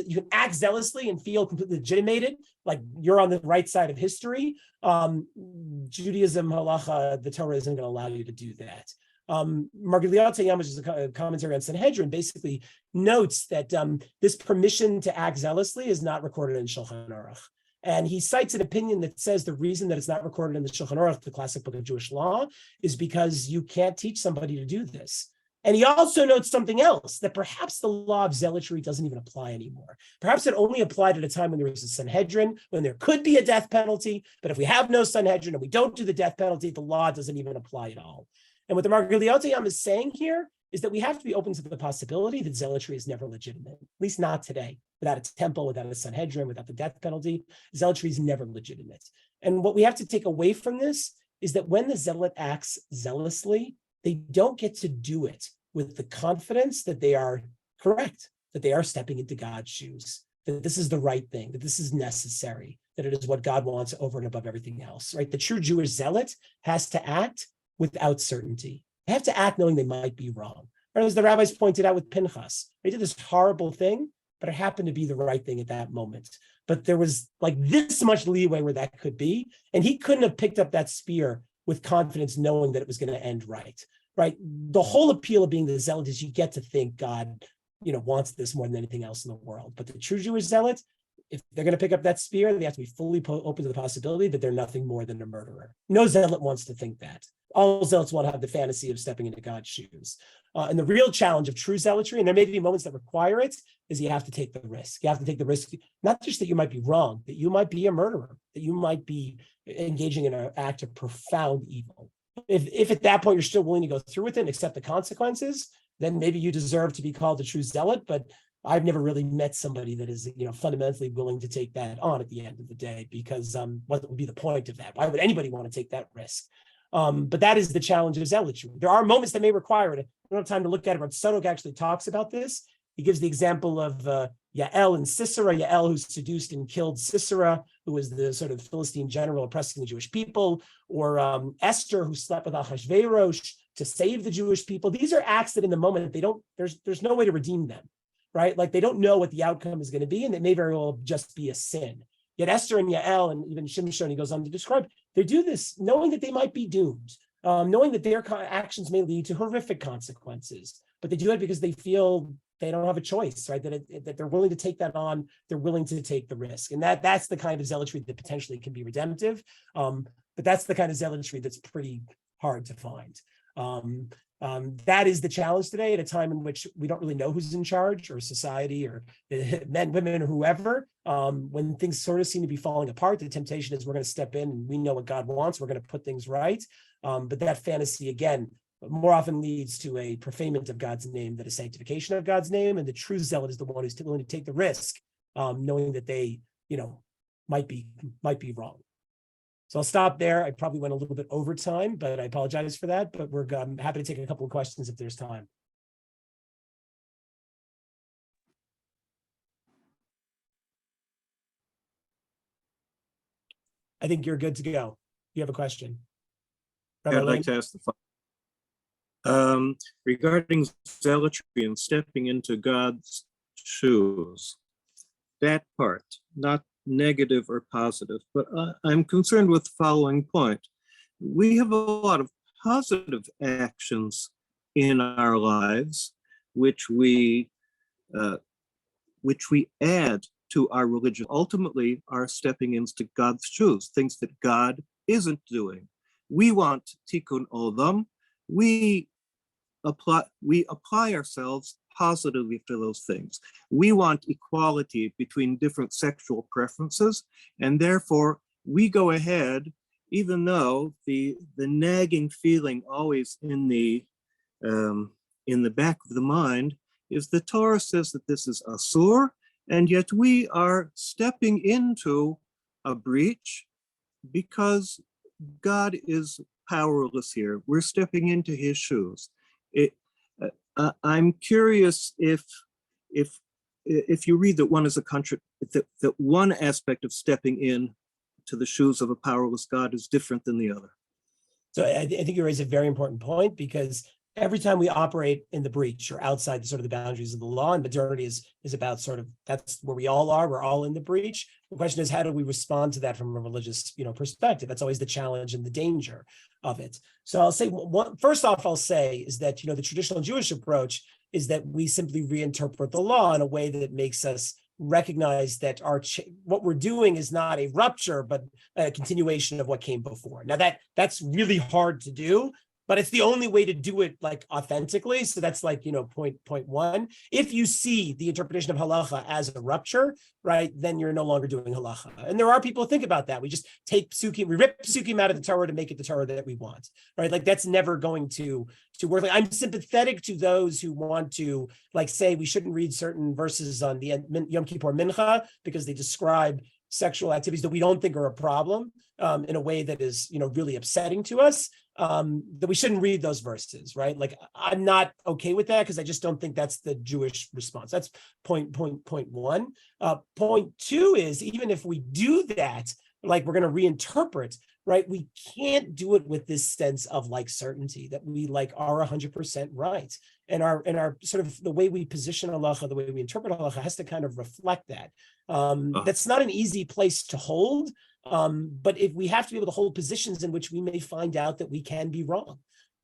you can act zealously and feel completely legitimated, like you're on the right side of history. Judaism, halacha, the Torah isn't going to allow you to do that. Margiliot, which is a commentary on Sanhedrin, basically notes that this permission to act zealously is not recorded in Shulchan Aruch. And he cites an opinion that says the reason that it's not recorded in the Shulchan Aruch, the classic book of Jewish law, is because you can't teach somebody to do this. And he also notes something else, that perhaps the law of zealotry doesn't even apply anymore. Perhaps it only applied at a time when there was a Sanhedrin, when there could be a death penalty. But if we have no Sanhedrin and we don't do the death penalty, the law doesn't even apply at all. And what the Margiliot is saying here is that we have to be open to the possibility that zealotry is never legitimate, at least not today. Without a temple, without a Sanhedrin, without the death penalty, zealotry is never legitimate. And what we have to take away from this is that when the zealot acts zealously, they don't get to do it with the confidence that they are correct, that they are stepping into God's shoes, that this is the right thing, that this is necessary, that it is what God wants over and above everything else, right? The true Jewish zealot has to act without certainty. They have to act knowing they might be wrong. Or as the rabbis pointed out with Pinchas, they did this horrible thing, but it happened to be the right thing at that moment. But there was like this much leeway where that could be, and he couldn't have picked up that spear with confidence knowing that it was going to end right. The whole appeal of being the zealot is you get to think God, wants this more than anything else in the world. But the true Jewish zealot, if they're going to pick up that spear, they have to be fully open to the possibility that they're nothing more than a murderer. No zealot wants to think that. All zealots want to have the fantasy of stepping into God's shoes. And the real challenge of true zealotry, and there may be moments that require it, is you have to take the risk. You have to take the risk, not just that you might be wrong, that you might be a murderer, that you might be engaging in an act of profound evil. If at that point you're still willing to go through with it and accept the consequences, then maybe you deserve to be called a true zealot. But I've never really met somebody that is, fundamentally willing to take that on at the end of the day, because what would be the point of that? Why would anybody want to take that risk? But that is the challenge of zealotry. There are moments that may require it. I don't have time to look at it, but Sodok actually talks about this. He gives the example of Yael and Sisera, Yael who seduced and killed Sisera, who was the sort of Philistine general oppressing the Jewish people, or Esther who slept with Ahasuerus to save the Jewish people. These are acts that in the moment, there's no way to redeem them, right? Like they don't know what the outcome is going to be, and it may very well just be a sin. Yet Esther and Yael and even Shimshon, he goes on to describe, they do this knowing that they might be doomed, knowing that their actions may lead to horrific consequences, but they do it because they feel they don't have a choice, right? That they're willing to take that on, they're willing to take the risk. And that's the kind of zealotry that potentially can be redemptive. But that's the kind of zealotry that's pretty hard to find. That is the challenge today at a time in which we don't really know who's in charge, or society, or men, women, or whoever. When things sort of seem to be falling apart, the temptation is we're going to step in and we know what God wants. We're going to put things right. But that fantasy, again, more often leads to a profanement of God's name than a sanctification of God's name. And the true zealot is the one who's willing to take the risk, knowing that they, might be wrong. So I'll stop there. I probably went a little bit over time, but I apologize for that. But we're happy to take a couple of questions if there's time. I think you're good to go. You have a question? I'd like to ask the regarding zealotry and stepping into God's shoes. that part, not negative or positive. But I'm concerned with the following point. We have a lot of positive actions in our lives, which we add to our religion. Ultimately, are stepping into God's shoes, things that God isn't doing. We want tikkun olam. We apply ourselves positively to those things. We want equality between different sexual preferences, and therefore we go ahead, even though the nagging feeling always in the back of the mind is the Torah says that this is asur, and yet we are stepping into a breach because God is powerless here. We're stepping into his shoes. I'm curious if you read that one is that one aspect of stepping in to the shoes of a powerless God is different than the other. So I think you raise a very important point, because every time we operate in the breach or outside the sort of the boundaries of the law, and modernity is about sort of, that's where we all are, we're all in the breach. The question is, how do we respond to that from a religious, perspective? That's always the challenge and the danger of it. So I'll say, first off, I'll say is that, the traditional Jewish approach is that we simply reinterpret the law in a way that makes us recognize that what we're doing is not a rupture, but a continuation of what came before. Now that's really hard to do, but it's the only way to do it like authentically. So that's like, point one. If you see the interpretation of halacha as a rupture, right, then you're no longer doing halacha. And there are people who think about that. We just take psukim, we rip psukim out of the Torah to make it the Torah that we want, right? Like that's never going to work. Like, I'm sympathetic to those who want to say we shouldn't read certain verses on the Yom Kippur Mincha because they describe sexual activities that we don't think are a problem in a way that is, really upsetting to us. That we shouldn't read those verses, right? Like, I'm not okay with that because I just don't think that's the Jewish response. That's point one. Point two is, even if we do that, like we're going to reinterpret, right? We can't do it with this sense of certainty that we are 100% right. And our sort of the way we position halacha, the way we interpret halacha has to kind of reflect that. That's not an easy place to hold. But if we have to be able to hold positions in which we may find out that we can be wrong,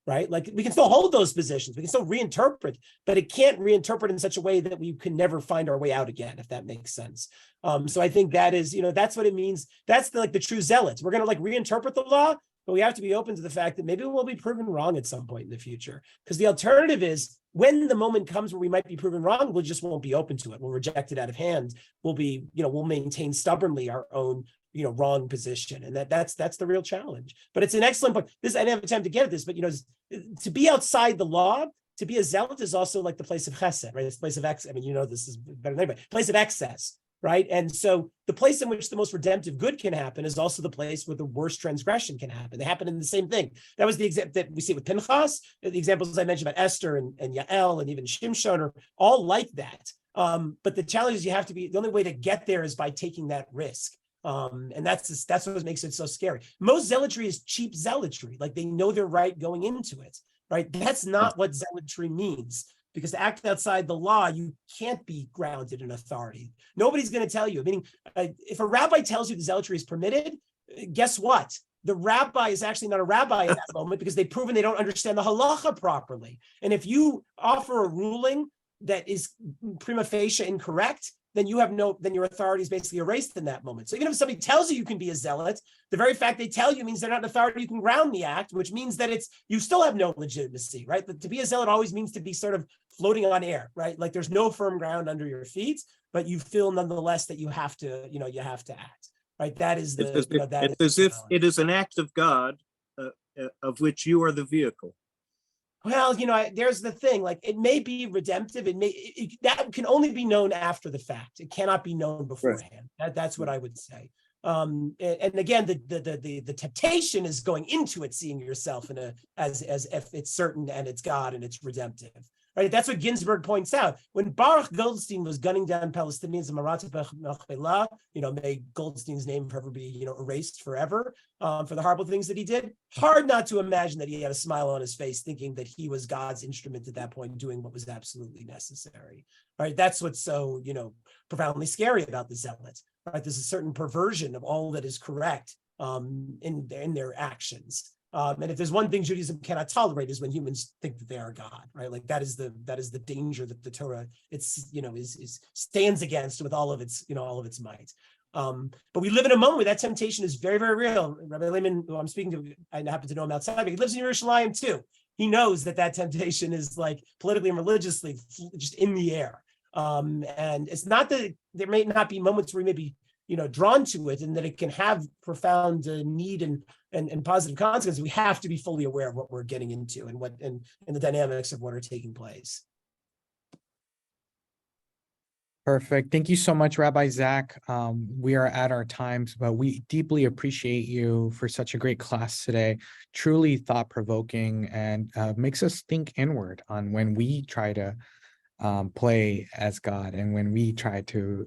right? Like, we can still hold those positions, we can still reinterpret, but it can't reinterpret in such a way that we can never find our way out again, if that makes sense. So I think that is, that's what it means. That's the true zealots. We're going to reinterpret the law, but we have to be open to the fact that maybe we'll be proven wrong at some point in the future. Because the alternative is, when the moment comes where we might be proven wrong, we just won't be open to it. We'll reject it out of hand. We'll be, we'll maintain stubbornly our own wrong position. And that's the real challenge. But it's an excellent point. I didn't have time to get at this, but to be outside the law, to be a zealot is also like the place of chesed, right? It's the place of excess. I mean, this is better than anybody. Place of excess, right? And so the place in which the most redemptive good can happen is also the place where the worst transgression can happen. They happen in the same thing. That was the example that we see with Pinchas. The examples I mentioned about Esther and Yael and even Shimshon are all like that. But the challenge is the only way to get there is by taking that risk. And that's what makes it so scary. Most zealotry is cheap zealotry. Like, they know they're right going into it, right? That's not what zealotry means. Because to act outside the law, you can't be grounded in authority. Nobody's going to tell you. Meaning, if a rabbi tells you the zealotry is permitted, guess what? The rabbi is actually not a rabbi at that moment, because they've proven they don't understand the halacha properly. And if you offer a ruling that is prima facie incorrect, then then your authority is basically erased in that moment. So even if somebody tells you can be a zealot, the very fact they tell you means they're not an authority you can ground the act, which means that you still have no legitimacy, right? But to be a zealot always means to be sort of floating on air, right? Like, there's no firm ground under your feet, but you feel nonetheless that you have to act, right? That is it's as if it is an act of God of which you are the vehicle. Well, there's the thing, it may be redemptive. That can only be known after the fact. It cannot be known beforehand. Right. That's what I would say. And again, the temptation is going into it, seeing yourself as if it's certain and it's God and it's redemptive. right? That's what Ginsburg points out. When Baruch Goldstein was gunning down Palestinians in Marat Machpelah, may Goldstein's name forever be, erased forever for the horrible things that he did. Hard not to imagine that he had a smile on his face, thinking that he was God's instrument at that point, doing what was absolutely necessary, right? That's what's so, profoundly scary about the Zealots, right? There's a certain perversion of all that is correct in their actions. And if there's one thing Judaism cannot tolerate is when humans think that they are God, right? Like that is the danger that the Torah stands against with all of its might. But we live in a moment where that temptation is very, very real. Rabbi Lehman, who I'm speaking to, I happen to know him outside, but he lives in Yerushalayim too. He knows that temptation is like politically and religiously just in the air. And it's not that there may not be moments where we may be drawn to it, and that it can have profound need and positive consequences. We have to be fully aware of what we're getting into and the dynamics of what are taking place. Perfect. Thank you so much, Rabbi Zach. We are at our times, but we deeply appreciate you for such a great class today. Truly thought-provoking, and makes us think inward on when we try to play as God and when we try to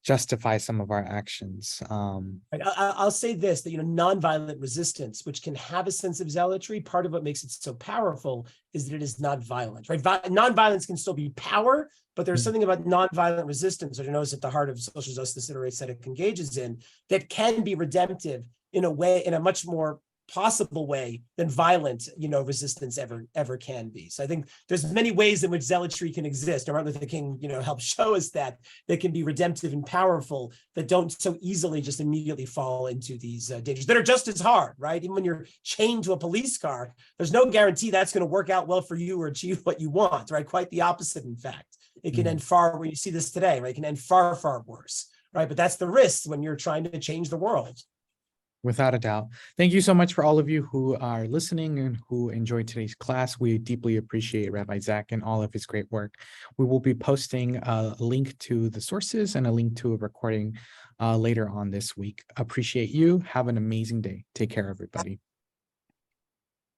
justify some of our actions. I'll say this, that nonviolent resistance, which can have a sense of zealotry, part of what makes it so powerful is that it is not violent, right? Nonviolence can still be power, but there's something about nonviolent resistance, which I know is at the heart of social justice that it engages in, that can be redemptive in a much more possible way than violent, resistance ever can be. So I think there's many ways in which zealotry can exist. And Martin Luther King, helped show us that they can be redemptive and powerful, that don't so easily just immediately fall into these dangers that are just as hard, right? Even when you're chained to a police car, there's no guarantee that's going to work out well for you or achieve what you want, right? Quite the opposite, in fact. It can end far, where you see this today, right? It can end far, far worse, right? But that's the risk when you're trying to change the world. Without a doubt. Thank you so much for all of you who are listening and who enjoyed today's class. We deeply appreciate Rabbi Zach and all of his great work. We will be posting a link to the sources and a link to a recording later on this week. Appreciate you. Have an amazing day. Take care, everybody.